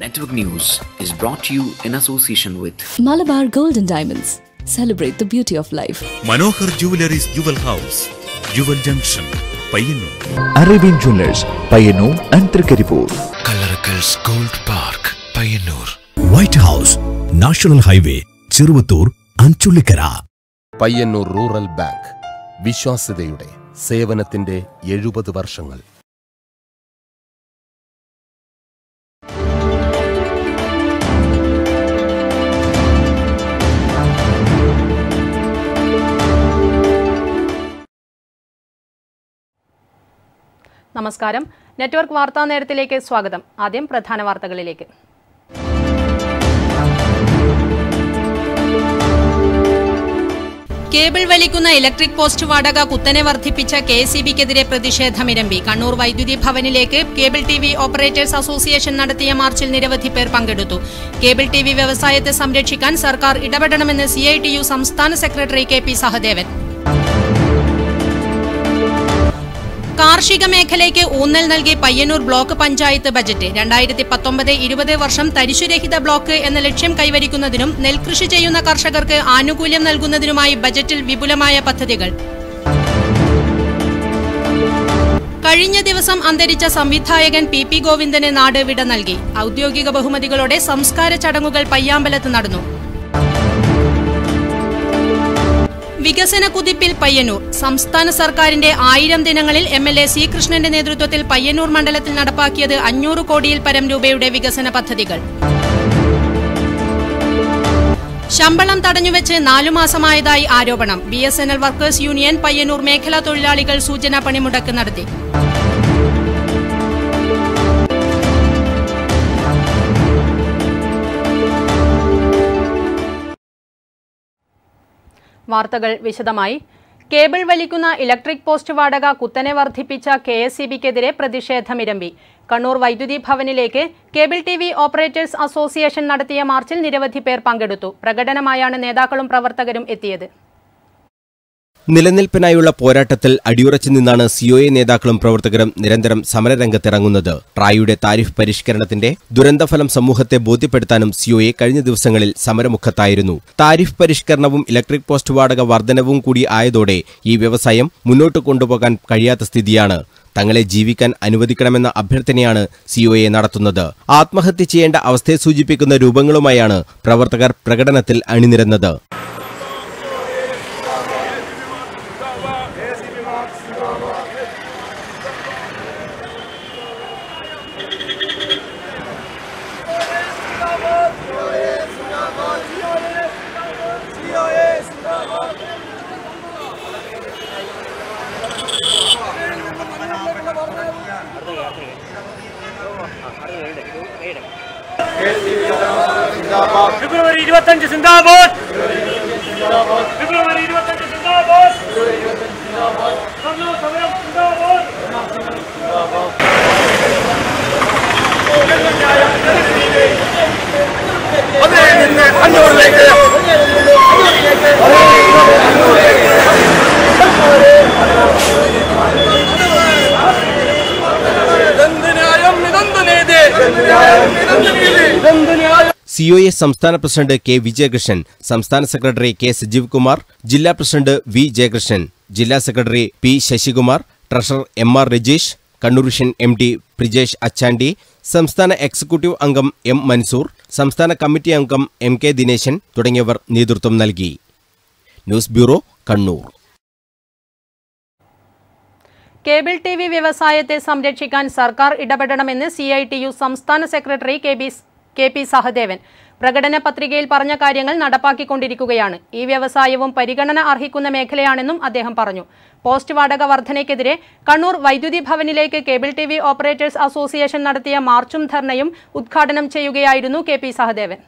Network News is brought to you in association with Malabar Gold and Diamonds. Celebrate the beauty of life. Manohar Jewellery's Jewel House, Jewel Junction, Payyannur. Arabian Jewelers, Payyannur and Trikkaripur. Kalarakals Gold Park, Payyannur. White House, National Highway, Chirvattur, Anchulikara. Payyanur rural bank വിശ്വാസ്യതയുടെ സേവനത്തിന്റെ 70 വർഷങ്ങൾ. നമസ്കാരം. Network വാർത്താ നേരത്തിലേക്ക് സ്വാഗതം. ആദ്യം പ്രധാന വാർത്തകളിലേക്ക്. Cable വലിക്കുന്ന ഇലക്ട്രിക് പോസ്റ്റ് വാടക കുത്തനെ വർദ്ധിപ്പിച്ച കെഎസ്ഇബിക്കെതിരെ പ്രതിഷേധമിരമ്പി. കണ്ണൂർ വൈദ്യുതി ഭവനിലേക്ക് കേബിൾ ടിവി ഓപ്പറേറ്റേഴ്സ് അസോസിയേഷൻ നടത്തിയ മാർച്ചിൽ നിരവധി പേർ പങ്കെടുത്തു. കേബിൾ ടിവി വ്യവസായത്തെ സംരക്ഷിക്കാൻ സർക്കാർ ഇടപെടണമെന്ന് CITU സംസ്ഥാന സെക്രട്ടറി KP സഹദേവൻ. കാർഷിക മേഖലയ്ക്ക് ഊന്നൽ നൽകി പയ്യന്നൂർ ബ്ലോക്ക് പഞ്ചായത്ത് ബജറ്റ്. 2019-20 വർഷം തരിശുരഹിത ബ്ലോക്ക് എന്ന ലക്ഷ്യം കൈവരിക്കുന്നതിനും നെൽകൃഷി ചെയ്യുന്ന കർഷകർക്ക് ആനുകൂല്യം നൽകുന്നതിനുമായി ബജറ്റിൽ വിപുലമായ പദ്ധതികൾ. കഴിഞ്ഞ ദിവസം അന്തരിച്ച സംവിധായകൻ PP ഗോവിന്ദന് നാട് വിട നൽകി. ഔദ്യോഗിക ബഹുമതികളോടെ സംസ്കാര ചടങ്ങുകൾ പയ്യാമ്പലത്ത് നടന്നു. വികസന കുതിപ്പിൽ പയ്യന്നൂർ. സംസ്ഥാന സർക്കാരിന്റെ 1000 ദിനങ്ങളിൽ MLA C കൃഷ്ണന്റെ നേതൃത്വത്തിൽ പയ്യന്നൂർ മണ്ഡലത്തിൽ നടപ്പാക്കിയത് 500 കോടിയിൽ പരം രൂപയുടെ വികസന പദ്ധതികൾ. ശമ്പളം തടഞ്ഞുവെച്ച് 4 മാസമായതായി ആരോപണം. BSNL വർക്കേഴ്സ് യൂണിയൻ പയ്യന്നൂർ മേഖലാ തൊഴിലാളികൾ സൂചനാ പണിമുടക്ക് നടത്തി. വാർത്തകൾ വിശദമായി. കേബിൾ വലിക്കുന്ന ഇലക്ട്രിക് പോസ്റ്റ് വാടക കുത്തനെ വർദ്ധിപ്പിച്ച KSEBിക്കെതിരെ പ്രതിഷേധമിരമ്പി. കണ്ണൂർ വൈദ്യുതി ഭവനിലേക്ക് കേബിൾ ടിവി ഓപ്പറേറ്റേഴ്സ് അസോസിയേഷൻ നടത്തിയ മാർച്ചിൽ നിരവധി പേർ പങ്കെടുത്തു. പ്രകടനമായാണ് നേതാക്കളും പ്രവർത്തകരും എത്തിയത്. നിലനിൽപ്പിനായുള്ള പോരാട്ടത്തിൽ അടിയുറച്ചു നിന്നാണ് COA നേതാക്കളും പ്രവർത്തകരും നിരന്തരം സമരരംഗത്തിറങ്ങുന്നത്. ട്രായുടെ താരിഫ് പരിഷ്കരണത്തിന്റെ ദുരന്തഫലം സമൂഹത്തെ ബോധ്യപ്പെടുത്താനും COA കഴിഞ്ഞ ദിവസങ്ങളിൽ സമരമുഖത്തായിരുന്നു. താരിഫ് പരിഷ്കരണവും ഇലക്ട്രിക് പോസ്റ്റ് വാടക വർധനവും കൂടി ആയതോടെ ഈ വ്യവസായം മുന്നോട്ട് കൊണ്ടുപോകാൻ കഴിയാത്ത സ്ഥിതിയാണ്. തങ്ങളെ ജീവിക്കാൻ അനുവദിക്കണമെന്ന അഭ്യർത്ഥനയാണ് COA നടത്തുന്നത്. ആത്മഹത്യ ചെയ്യേണ്ട അവസ്ഥയെ സൂചിപ്പിക്കുന്ന രൂപങ്ങളുമായാണ് പ്രവർത്തകർ പ്രകടനത്തിൽ അണിനിരന്നത്. ഫെബ്രുവരി 25 സിന്ദാബാദ്. ഫെബ്രുവരി 25 സിന്ദാബാദ്. സമരം സിന്ദാബാദ്. COA സംസ്ഥാന പ്രസിഡന്റ് K വിജയകൃഷ്ണൻ, സംസ്ഥാന സെക്രട്ടറി K സജീവ് കുമാർ, ജില്ലാ പ്രസിഡന്റ് V ജയകൃഷ്ണൻ, ജില്ലാ secretary P Sasikumar, treasurer MR Rajeesh, Kannur vision MD Prijesh Achandi, സംസ്ഥാന എക്സിക്യൂട്ടീവ് അംഗം M മൻസൂർ, സംസ്ഥാന കമ്മിറ്റി അംഗം MK ദിനേശൻ തുടങ്ങിയവർ നേതൃത്വം നൽകി. News bureau, Kannur. Cable TV വ്യവസായത്തെ സംരക്ഷിക്കാൻ സർക്കാർ ഇടപെടണമെന്ന് CITU സംസ്ഥാന സെക്രട്ടറി KP സഹദേവൻ. പ്രകടന പത്രികയിൽ പറഞ്ഞ കാര്യങ്ങൾ നടപ്പാക്കിക്കൊണ്ടിരിക്കുകയാണ്. ഈ വ്യവസായവും പരിഗണന അർഹിക്കുന്ന മേഖലയാണെന്നും അദ്ദേഹം പറഞ്ഞു. പോസ്റ്റ് വാടക വർധനയ്ക്കെതിരെ കണ്ണൂർ വൈദ്യുതി ഭവനിലേക്ക് കേബിൾ ടിവി ഓപ്പറേറ്റേഴ്സ് അസോസിയേഷൻ നടത്തിയ മാർച്ചും ധർണയും ഉദ്ഘാടനം ചെയ്യുകയായിരുന്നു KP സഹദേവൻ.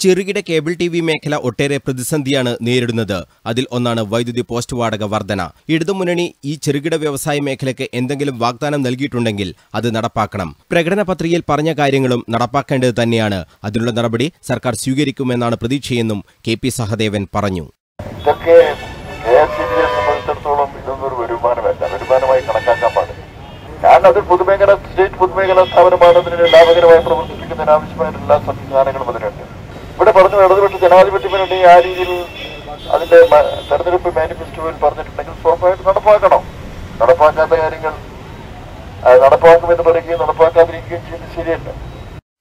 ചെറുകിട കേബിൾ TV മേഖല ഒട്ടേറെ പ്രതിസന്ധിയാണ് നേരിടുന്നത്. അതിൽ ഒന്നാണ് വൈദ്യുതി പോസ്റ്റ് വാടക വർധന. ഇടതുമുന്നണി ഈ ചെറുകിട വ്യവസായ മേഖലയ്ക്ക് എന്തെങ്കിലും വാഗ്ദാനം നൽകിയിട്ടുണ്ടെങ്കിൽ അത് നടപ്പാക്കണം. പ്രകടന പത്രികയിൽ പറഞ്ഞ കാര്യങ്ങളും നടപ്പാക്കേണ്ടത് തന്നെയാണ്. അതിനുള്ള നടപടി സർക്കാർ സ്വീകരിക്കുമെന്നാണ് പ്രതീക്ഷയെന്നും KP സഹദേവൻ പറഞ്ഞു. സംബന്ധിച്ചിടത്തോളം ഇതൊന്നൊരു വരുമാനമല്ല, വരുമാനമായി കണക്കാക്കാൻ പാടില്ല. കാരണം അത് പൊതുമേഖല സ്റ്റേറ്റ് പൊതുമേഖലാ സ്ഥാപനമാണ് അതിന് ലാഭകരമായി പ്രവർത്തിപ്പിക്കുന്നതിന് ആവശ്യമായ എല്ലാ സംവിധാനങ്ങളും അതിനുണ്ട്. ഇവിടെ പറഞ്ഞു ഇടതുപക്ഷ ജനാധിപത്യ മുന്നണി ആ രീതിയിൽ അതിന്റെ തെരഞ്ഞെടുപ്പ് മാനിഫെസ്റ്റോയിൽ പറഞ്ഞിട്ടുണ്ടെങ്കിൽ സ്വാഭാവികമായിട്ട് നടപ്പാക്കണം. നടപ്പാക്കാത്ത കാര്യങ്ങൾ നടപ്പാക്കുമെന്ന് പറയുകയും നടപ്പാക്കാതിരിക്കുകയും ചെയ്യുന്നത് ശരിയല്ല.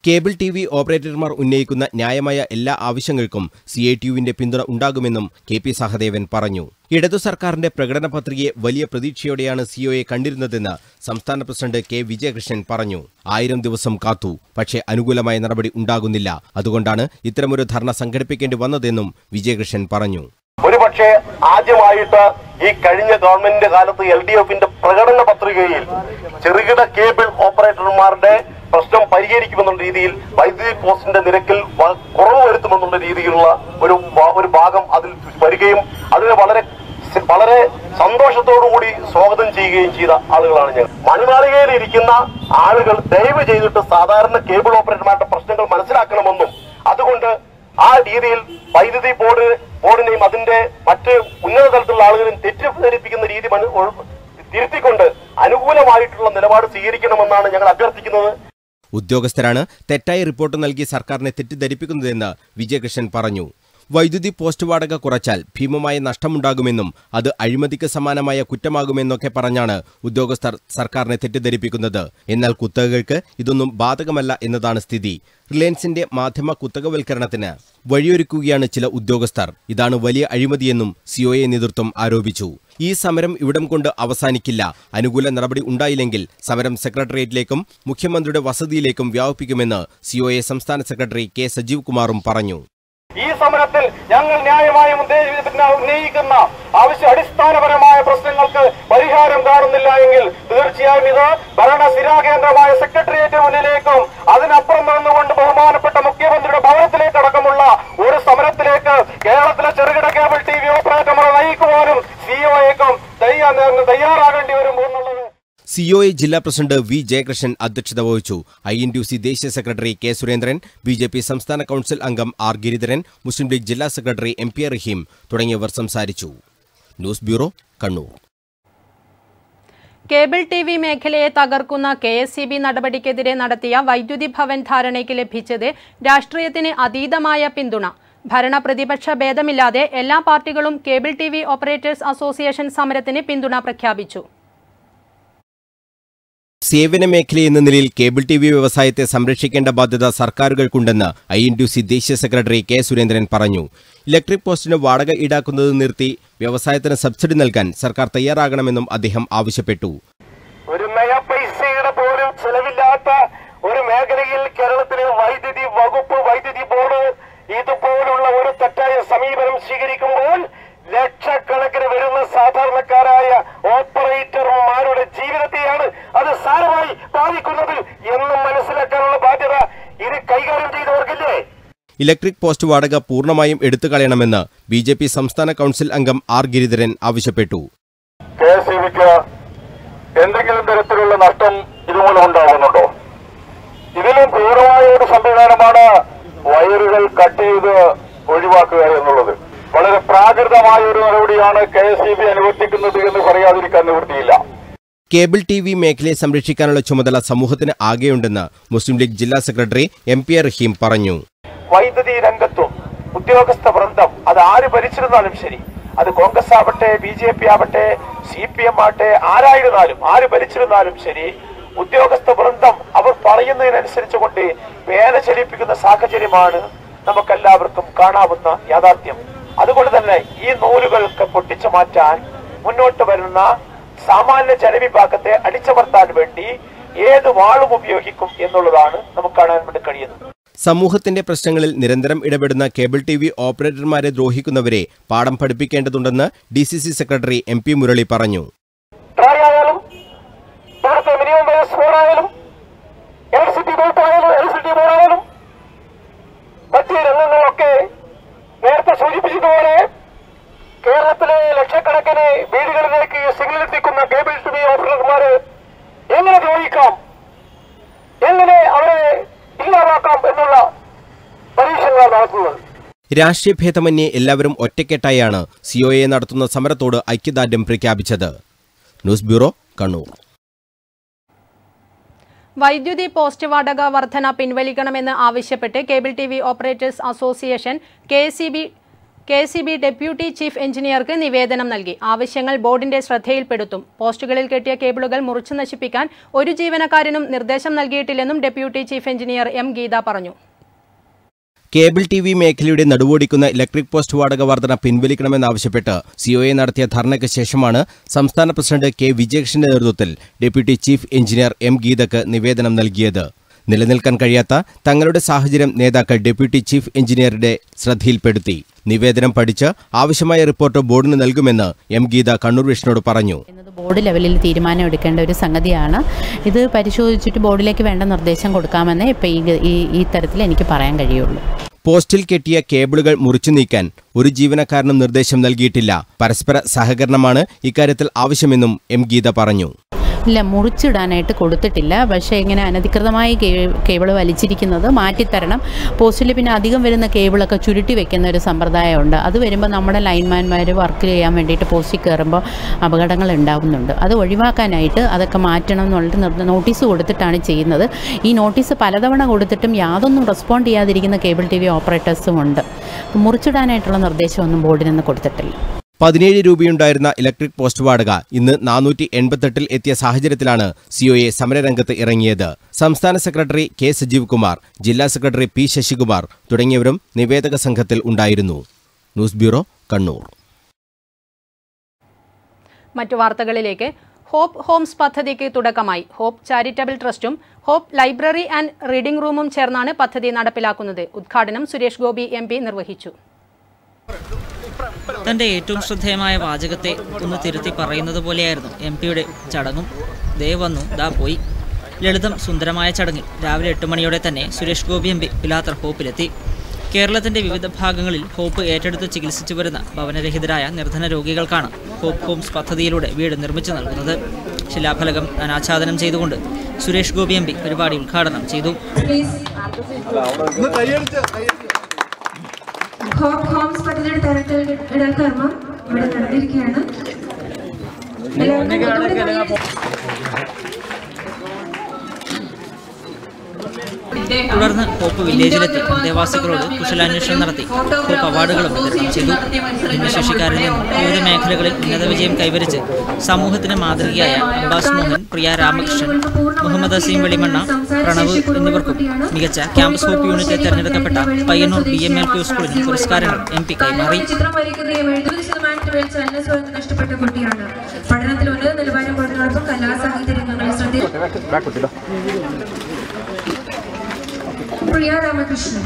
കേബിൾ ടി വി ഓപ്പറേറ്റർമാർ ഉന്നയിക്കുന്ന ന്യായമായ എല്ലാ ആവശ്യങ്ങൾക്കും CITUവിന്റെ പിന്തുണ ഉണ്ടാകുമെന്നും KP സഹദേവൻ പറഞ്ഞു. ഇടതു സർക്കാരിന്റെ പ്രകടന പത്രികയെ വലിയ പ്രതീക്ഷയോടെയാണ് COA കണ്ടിരുന്നതെന്ന് സംസ്ഥാന പ്രസിഡന്റ് K. വിജയകൃഷ്ണൻ പറഞ്ഞു. 1000 ദിവസം കാത്തു, പക്ഷേ അനുകൂലമായ നടപടി ഉണ്ടാകുന്നില്ല. അതുകൊണ്ടാണ് ഇത്തരമൊരു ധർണ സംഘടിപ്പിക്കേണ്ടി വന്നതെന്നും വിജയകൃഷ്ണൻ പറഞ്ഞു. ഒരുപക്ഷെ ആദ്യമായിട്ട് ഈ കഴിഞ്ഞ ഗവൺമെന്റിന്റെ കാലത്ത് LDFന്റെ പ്രകടന പത്രികയിൽ ചെറുകിട കേബിൾ ഓപ്പറേറ്റർമാരുടെ പ്രശ്നം പരിഹരിക്കുമെന്നുള്ള രീതിയിൽ വൈദ്യുതി പോസ്റ്റിന്റെ നിരക്കിൽ കുറവ് വരുത്തുമെന്നുള്ള രീതിയിലുള്ള ഒരു ഭാഗം അതിൽ വരികയും അതിനെ വളരെ സന്തോഷത്തോടുകൂടി സ്വാഗതം ചെയ്യുകയും ചെയ്ത ആളുകളാണ് ഞങ്ങൾ. മണിമാളികയിൽ ഇരിക്കുന്ന ആളുകൾ ദയവ് ചെയ്തിട്ട് സാധാരണ കേബിൾ ഓപ്പറേറ്റർമാരുടെ പ്രശ്നങ്ങൾ മനസ്സിലാക്കണമെന്നും അതുകൊണ്ട് ആ രീതിയിൽ വൈദ്യുതി ബോർഡിനെയും അതിന്റെ മറ്റ് ഉന്നത തലത്തിലുള്ള ആളുകളെയും തെറ്റിദ്ധരിപ്പിക്കുന്ന രീതി തിരുത്തിക്കൊണ്ട് അനുകൂലമായിട്ടുള്ള നിലപാട് സ്വീകരിക്കണമെന്നാണ് ഞങ്ങൾ അഭ്യർത്ഥിക്കുന്നത്. ഉദ്യോഗസ്ഥരാണ് തെറ്റായ റിപ്പോർട്ട് നൽകി സർക്കാരിനെ തെറ്റിദ്ധരിപ്പിക്കുന്നതെന്ന് വിജയകൃഷ്ണൻ പറഞ്ഞു. വൈദ്യുതി പോസ്റ്റ് വാടക കുറച്ചാൽ ഭീമമായ നഷ്ടമുണ്ടാകുമെന്നും അത് അഴിമതിക്ക് സമാനമായ കുറ്റമാകുമെന്നൊക്കെ പറഞ്ഞാണ് ഉദ്യോഗസ്ഥർ സർക്കാരിനെ തെറ്റിദ്ധരിപ്പിക്കുന്നത്. എന്നാൽ കുത്തകകൾക്ക് ഇതൊന്നും ബാധകമല്ല എന്നതാണ് സ്ഥിതി. റിലയൻസിന്റെ മാധ്യമ കുത്തകവൽക്കരണത്തിന് വഴിയൊരുക്കുകയാണ് ചില ഉദ്യോഗസ്ഥർ. ഇതാണ് വലിയ അഴിമതിയെന്നും COA നേതൃത്വം ആരോപിച്ചു. ഈ സമരം ഇവിടം കൊണ്ട് അവസാനിക്കില്ല. അനുകൂല നടപടി ഉണ്ടായില്ലെങ്കിൽ സമരം സെക്രട്ടേറിയറ്റിലേക്കും മുഖ്യമന്ത്രിയുടെ വസതിയിലേക്കും വ്യാപിപ്പിക്കുമെന്ന് COA സംസ്ഥാന സെക്രട്ടറി K. സജീവ് കുമാറും പറഞ്ഞു. ഈ സമരത്തിൽ ഞങ്ങൾ ന്യായമായി ഉന്നയിക്കുന്ന അടിസ്ഥാനപരമായ പ്രശ്നങ്ങൾക്ക് പരിഹാരം കാണുന്നില്ല എങ്കിൽ തീർച്ചയായും ഇത് ഭരണസ്ഥിരാകേന്ദ്രമായ സെക്രട്ടേറിയറ്റ് മുന്നിലേക്കും അതിനപ്പുറം നിന്നുകൊണ്ട് ബഹുമാനപ്പെട്ട മുഖ്യമന്ത്രിയുടെ ഭവനത്തിലേക്ക് അടക്കമുള്ള ഒരു സമരത്തിലേക്ക് കേരളത്തിലെ ചെറുകിട കേബിൾ TV ഓപ്പറേറ്റർമാരെ നയിക്കുവാനും COAക്കും തയ്യാറാകേണ്ടി വരും എന്നുള്ളത്. COA ജില്ലാ പ്രസിഡന്റ് V. ജയകൃഷ്ണൻ അധ്യക്ഷത വഹിച്ചു. INTUC ദേശീയ സെക്രട്ടറി K. സുരേന്ദ്രൻ, BJP സംസ്ഥാന കൌൺസിൽ അംഗം R. ഗിരിധരൻ, മുസ്ലിം ലീഗ് ജില്ലാ സെക്രട്ടറി MP റഹീം തുടങ്ങിയവർ സംസാരിച്ചു. News bureau, Kannur. Cable TV മേഖലയെ തകർക്കുന്ന KSEB നടപടിക്കെതിരെ നടത്തിയ വൈദ്യുതി ഭവൻ ധാരണയ്ക്ക് ലഭിച്ചത് രാഷ്ട്രീയത്തിന് അതീതമായ പിന്തുണ. ഭരണ പ്രതിപക്ഷ ഭേദമില്ലാതെ എല്ലാ പാർട്ടികളും കേബിൾ TV ഓപ്പറേറ്റേഴ്സ് അസോസിയേഷൻ സമരത്തിന് പിന്തുണ പ്രഖ്യാപിച്ചു. സേവന മേഖലയെന്ന നിലയിൽ കേബിൾ TV വ്യവസായത്തെ സംരക്ഷിക്കേണ്ട ബാധ്യത സർക്കാരുകൾക്കുണ്ടെന്ന് INTUC ദേശീയ സെക്രട്ടറി K. സുരേന്ദ്രൻ പറഞ്ഞു. ഇലക്ട്രിക് പോസ്റ്റിന് വാടക ഈടാക്കുന്നത് നിർത്തി വ്യവസായത്തിന് സബ്സിഡി നൽകാൻ സർക്കാർ തയ്യാറാകണമെന്നും അദ്ദേഹം ആവശ്യപ്പെട്ടു. ഒരു നയ പൈസയുടെ പോലും ചെലവില്ലാത്ത ഒരു മേഖലയിൽ കേരളത്തിലെ വൈദ്യുതി വകുപ്പ്, വൈദ്യുതി ബോർഡ് ഇതുപോലുള്ള ഒരു തെറ്റായ സമീപനം സ്വീകരിക്കുമ്പോൾ ലക്ഷക്കണക്കിന് വരുന്ന സാധാരണക്കാരായ ഓപ്പറേറ്റർമാരുടെ ജീവിതത്തെയാണ് അത് സാരമായി ബാധിക്കുന്നത് എന്നും മനസ്സിലാക്കാനുള്ള ബാധ്യത ഇത് കൈകാര്യം ചെയ്തവർക്കില്ലേ. ഇലക്ട്രിക് പോസ്റ്റ് വാടക പൂർണ്ണമായും എടുത്തുകളയണമെന്ന് BJP സംസ്ഥാന കൌൺസിൽ അംഗം R. ഗിരിധരൻ ആവശ്യപ്പെട്ടു. KSEBക്ക് എന്തെങ്കിലും തരത്തിലുള്ള നഷ്ടം ഇതുമൂലം ഉണ്ടാകുന്നുണ്ടോ? ഇതിലും പൂർണ്ണമായ ഒരു സംവിധാനമാണ് വയറുകൾ കട്ട് ചെയ്ത് ഒഴിവാക്കുക എന്നുള്ളത്. വളരെ പ്രാകൃതമായ ഒരു നടപടിയാണ് KSEB അനുവർത്തിക്കുന്നത് എന്ന് പറയാതിരിക്കാൻ നിവൃത്തിയില്ല. കേബിൾ TV മേഖലയെ സംരക്ഷിക്കാനുള്ള ചുമതല സമൂഹത്തിന് ആകെയുണ്ടെന്ന് മുസ്ലിം ലീഗ് ജില്ലാ സെക്രട്ടറി MP റഹീം പറഞ്ഞു. വൈദ്യുതി രംഗത്തും ഉദ്യോഗസ്ഥ വൃന്ദം അത് ആര് ഭരിച്ചിരുന്നാലും ശരി, അത് കോൺഗ്രസ് ആവട്ടെ, BJP ആവട്ടെ, CPM ആവട്ടെ, ആരായിരുന്നാലും ആര് ഭരിച്ചിരുന്നാലും ശരി, ഉദ്യോഗസ്ഥ വൃന്ദം അവർ പറയുന്നതിനനുസരിച്ച് കൊണ്ട് പേന ചലിപ്പിക്കുന്ന സാഹചര്യമാണ് നമുക്കെല്ലാവർക്കും കാണാവുന്ന യാഥാർത്ഥ്യം. അതുകൊണ്ട് തന്നെ ഈ നൂലുകൾക്ക് പൊട്ടിച്ചു മാറ്റാൻ മുന്നോട്ട് വരുന്ന സാമാന്യ ജനവിഭാഗത്തെ അടിച്ചമർത്താൻ വേണ്ടി ഏത് വാളും ഉപയോഗിക്കും എന്നുള്ളതാണ് നമുക്ക് കാണാൻ വേണ്ടി കഴിയുന്നത്. സമൂഹത്തിന്റെ പ്രശ്നങ്ങളിൽ നിരന്തരം ഇടപെടുന്ന കേബിൾ TV ഓപ്പറേറ്റർമാരെ ദ്രോഹിക്കുന്നവരെ പാഠം പഠിപ്പിക്കേണ്ടതുണ്ടെന്ന് DCC സെക്രട്ടറി MP മുരളി പറഞ്ഞു. മറ്റ് രംഗങ്ങളൊക്കെ നേരത്തെ സൂചിപ്പിച്ചതുപോലെ കേരളത്തിലെ ലക്ഷക്കണക്കിന് വീടുകളിലേക്ക് സിഗ്നൽ എത്തിക്കുന്ന കേബിൾ TV ഓപ്പറേറ്റർമാരെ എങ്ങനെ ദ്രോഹിക്കാം, എങ്ങനെ അവരെ ഇല്ലാതാക്കാം എന്നുള്ള പരീക്ഷണങ്ങളാണ് നടത്തുന്നത്. രാഷ്ട്രീയ ഭേദമന്യേ എല്ലാവരും ഒറ്റക്കെട്ടായാണ് COA നടത്തുന്ന സമരത്തോട് ഐക്യദാർഢ്യം പ്രഖ്യാപിച്ചത്. News bureau, Kannur. വൈദ്യുതി പോസ്റ്റ് വാടക വർധന പിൻവലിക്കണമെന്ന് ആവശ്യപ്പെട്ട് cable TV operators association KSEB deputy chief എഞ്ചിനീയർക്ക് നിവേദനം നൽകി. ആവശ്യങ്ങൾ ബോർഡിന്റെ ശ്രദ്ധയിൽപ്പെടുത്തും. പോസ്റ്റുകളിൽ കെട്ടിയ കേബിളുകൾ മുറിച്ചു നശിപ്പിക്കാൻ ഒരു ജീവനക്കാരനും നിർദ്ദേശം നൽകിയിട്ടില്ലെന്നും deputy chief engineer M Geetha പറഞ്ഞു. കേബിൾ ടി വി മേഖലയുടെ നടുവോടിക്കുന്ന ഇലക്ട്രിക് പോസ്റ്റ് വാടക വർധന പിൻവലിക്കണമെന്നാവശ്യപ്പെട്ട് സിഒഎ നടത്തിയ ധർണയ്ക്ക് ശേഷമാണ് സംസ്ഥാന പ്രസിഡന്റ് കെ വിജയകൃഷ്ണന്റെ നേതൃത്വത്തിൽ ഡെപ്യൂട്ടി ചീഫ് എഞ്ചിനീയർ എം ഗീതക്ക് നിവേദനം നൽകിയത്. നിലനിൽക്കാൻ കഴിയാത്ത തങ്ങളുടെ സാഹചര്യം നേതാക്കൾ ഡെപ്യൂട്ടി ചീഫ് എഞ്ചിനീയറുടെ ശ്രദ്ധയിൽപ്പെടുത്തി. നിവേദനം പഠിച്ച് ആവശ്യമായ റിപ്പോർട്ട് ബോർഡിന് നൽകുമെന്ന് എം ഗീത കണ്ണൂർ വിഷനോട് പറഞ്ഞു. ബോർഡ് ലെവലിൽ തീരുമാനം എടുക്കേണ്ട ഒരു സംഗതിയാണ്. ഇത് പരിശോധിച്ചിട്ട് ബോർഡിലേക്ക് വേണ്ട നിർദ്ദേശം കൊടുക്കാമെന്ന് ഇപ്പോൾ ഈ തരത്തിൽ എനിക്ക് പറയാൻ കഴിയുള്ളൂ. പോസ്റ്റിൽ കെട്ടിയ കേബിളുകൾ മുറിച്ചു നീക്കാൻ ഒരു ജീവനക്കാരനും നിർദ്ദേശം നൽകിയിട്ടില്ല. പരസ്പര സഹകരണമാണ് ഇക്കാര്യത്തിൽ ആവശ്യമെന്നും എം ഗീത പറഞ്ഞു. ഇല്ല, മുറിച്ചിടാനായിട്ട് കൊടുത്തിട്ടില്ല. പക്ഷേ ഇങ്ങനെ അനധികൃതമായി കേബിൾ വലിച്ചിരിക്കുന്നത് മാറ്റിത്തരണം. പോസ്റ്റിൽ പിന്നെ അധികം വരുന്ന കേബിളൊക്കെ ചുരുട്ടി വെക്കുന്ന ഒരു സമ്പ്രദായമുണ്ട്. അത് വരുമ്പോൾ നമ്മുടെ ലൈൻമാൻമാർ വർക്ക് ചെയ്യാൻ വേണ്ടിയിട്ട് പോസ്റ്റിൽ കയറുമ്പോൾ അപകടങ്ങൾ ഉണ്ടാകുന്നുണ്ട്. അത് ഒഴിവാക്കാനായിട്ട് അതൊക്കെ മാറ്റണം എന്നുള്ളത് നോട്ടീസ് കൊടുത്തിട്ടാണ് ചെയ്യുന്നത്. ഈ നോട്ടീസ് പലതവണ കൊടുത്തിട്ടും യാതൊന്നും റെസ്പോണ്ട് ചെയ്യാതിരിക്കുന്ന കേബിൾ ടി വി ഓപ്പറേറ്റേഴ്സും ഉണ്ട്. മുറിച്ചിടാനായിട്ടുള്ള നിർദ്ദേശമൊന്നും ബോർഡിൽ നിന്ന് കൊടുത്തിട്ടില്ല. 17 രൂപയുണ്ടായിരുന്ന ഇലക്ട്രിക് പോസ്റ്റ് വാടക ഇന്ന് 488 എത്തിയ സാഹചര്യത്തിലാണ് സിഒഎ സമരരംഗത്ത് ഇറങ്ങിയത്. സംസ്ഥാന സെക്രട്ടറി കെ സജീവ് കുമാർ, ജില്ലാ സെക്രട്ടറി പി ശശികുമാർ തുടങ്ങിയവരും നിവേദക സംഘത്തിൽ ഉണ്ടായിരുന്നു. News bureau, Kannur. മറ്റു വാർത്തകളിലേക്ക്. ഹോപ്പ് ഹോംസ് പദ്ധതിക്ക് തുടക്കമായി. ഹോപ്പ് ചാരിറ്റബിൾ ട്രസ്റ്റും ഹോപ്പ് ലൈബ്രറി ആൻഡ് റീഡിംഗ് റൂമും ചേർന്നാണ് പദ്ധതി നടപ്പിലാക്കുന്നത്. ഉദ്ഘാടനം സുരേഷ് ഗോപി എം.പി. നിർവഹിച്ചു. തന്റെ ഏറ്റവും ശ്രദ്ധേയമായ വാചകത്തെ ഒന്ന് തിരുത്തി പറയുന്നത് പോലെയായിരുന്നു എം.പിയുടെ ചടങ്ങും. ദേ വന്നു, ദാ പോയി. ലളിതം സുന്ദരമായ ചടങ്ങിൽ രാവിലെ 8 മണിയോടെ തന്നെ സുരേഷ് ഗോപി എം.പി. പിലാത്തർ ഹോപ്പിലെത്തി. കേരളത്തിന്റെ വിവിധ ഭാഗങ്ങളിൽ ഹോപ്പ് ഏറ്റെടുത്ത് ചികിത്സിച്ചു വരുന്ന ഭവനരഹിതരായ നിർധന രോഗികൾക്കാണ് ഹോപ്പ് ഹോംസ് പദ്ധതിയിലൂടെ വീട് നിർമ്മിച്ചു നൽകുന്നത്. ശിലാഫലകം അനാച്ഛാദനം ചെയ്തുകൊണ്ട് സുരേഷ് ഗോപി എം.പി. പരിപാടി ഉദ്ഘാടനം ചെയ്തു. ഹോപ്പ് ഹോംസ് പദ്ധതിയുടെ തറക്കല്ലിടൽ കർമ്മം ഇവിടെ നടന്നിരിക്കുകയാണ്. തുടർന്ന് ഹോപ്പ് വില്ലേജിലെത്തി അന്തേവാസികളോട് കുശലാന്വേഷണം നടത്തി ഹോപ്പ് അവാർഡുകളും വിതരണം ചെയ്തു. ഭിന്നശേഷിക്കാരിൽ നിന്നും വിവിധ മേഖലകളിൽ ഉന്നത വിജയം കൈവരിച്ച് സമൂഹത്തിന് മാതൃകയായ അബ്ബാസ് മോഹൻ, പ്രിയ രാമകൃഷ്ണൻ, മുഹമ്മദ് അസീം വെളിമണ്ണ, പ്രണവ് എന്നിവർക്കും മികച്ച ക്യാമ്പസ് ഹോപ്പ് യൂണിറ്റ് തെരഞ്ഞെടുക്കപ്പെട്ട പയ്യന്നൂർ BMLP സ്കൂളിനും പുരസ്കാരങ്ങൾ എം.പി. കൈമാറി. നഷ്ടപ്പെട്ട കുട്ടിയാണ്. പഠനത്തിൽ ഉന്നത നിലവാരം കൊണ്ടുനടക്കും കലാസാഹിത്യ രംഗങ്ങളിൽ ശ്രദ്ധ. പ്രിയ രാമകൃഷ്ണൻ,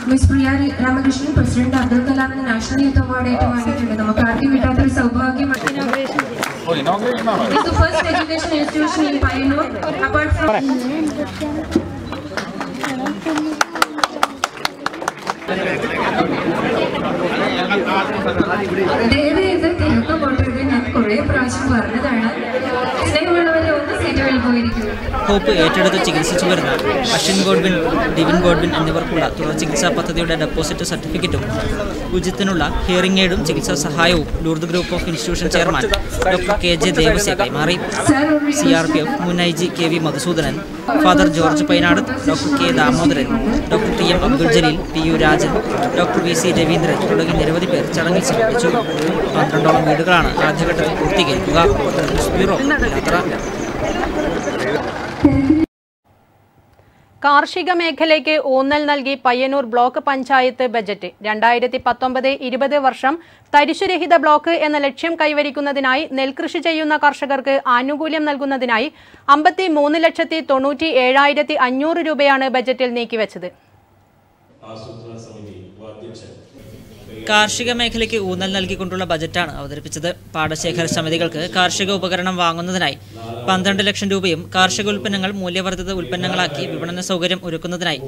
മിസ് പ്രിയ രാമകൃഷ്ണൻ പ്രസിഡന്റ് അബ്ദുൽ കലാമിന് നാഷണൽ യൂത്ത് അവാർഡ് ഏറ്റുവാങ്ങിയിട്ടുണ്ട്. നമുക്ക് ആർക്കും കിട്ടാത്തൊരു സൗഭാഗ്യമാണ്. It's the first education institution in Payyanur apart from ദയവേത് തിരുക്ക കൊണ്ടിരുന്നത് ഞാൻ കുറേ പ്രാവശ്യം പറഞ്ഞതാണ്. സ്നേഹമുള്ളവരെ ഒന്ന് സീറ്റുകളിൽ പോയിരിക്കും. ഹോപ്പ് ഏറ്റെടുത്ത് ചികിത്സിച്ചു വരുന്ന അശ്വിൻ ഗോഡ്വിൻ, ഡിവിൻ ഗോഡ്വിൻ എന്നിവർക്കുള്ള തുടർ ചികിത്സാ പദ്ധതിയുടെ ഡെപ്പോസിറ്റ് സർട്ടിഫിക്കറ്റും ഉചിതത്തിനുള്ള ഹിയറിംഗ് എയ്ഡും ചികിത്സാ സഹായവും Lourdes group of institution chairman doctor KJ Devasia കൈമാറി. CRPF മുൻ IG KV Madhusoodanan, father George Painad, doctor K Damodaran, doctor TM Abdul Jaleel, PU Rajan, doctor VC Raveendran തുടങ്ങി നിരവധി പേർ ചടങ്ങിൽ സംബന്ധിച്ചു. 12ഓളം വീടുകളാണ് ആദ്യഘട്ടത്തിൽ പൂർത്തീകരിക്കുക. ന്യൂസ് ബ്യൂറോ, യാത്ര. കാർഷിക മേഖലയ്ക്ക് ഊന്നൽ നൽകി പയ്യന്നൂർ ബ്ലോക്ക് പഞ്ചായത്ത് ബജറ്റ്. 2019-20 വർഷം തരിശുരഹിത ബ്ലോക്ക് എന്ന ലക്ഷ്യം കൈവരിക്കുന്നതിനായി നെൽകൃഷി ചെയ്യുന്ന കർഷകർക്ക് ആനുകൂല്യം നൽകുന്നതിനായി 53,97,500 രൂപയാണ് ബജറ്റിൽ നീക്കിവച്ചത്. കാർഷിക മേഖലയ്ക്ക് ഊന്നൽ നൽകിക്കൊണ്ടുള്ള ബജറ്റാണ് അവതരിപ്പിച്ചത്. പാടശേഖര സമിതികൾക്ക് കാർഷിക ഉപകരണം വാങ്ങുന്നതിനായി 12 ലക്ഷം രൂപയും കാർഷിക ഉൽപ്പന്നങ്ങൾ മൂല്യവർദ്ധിത ഉൽപ്പന്നങ്ങളാക്കി വിപണന സൗകര്യം ഒരുക്കുന്നതിനായി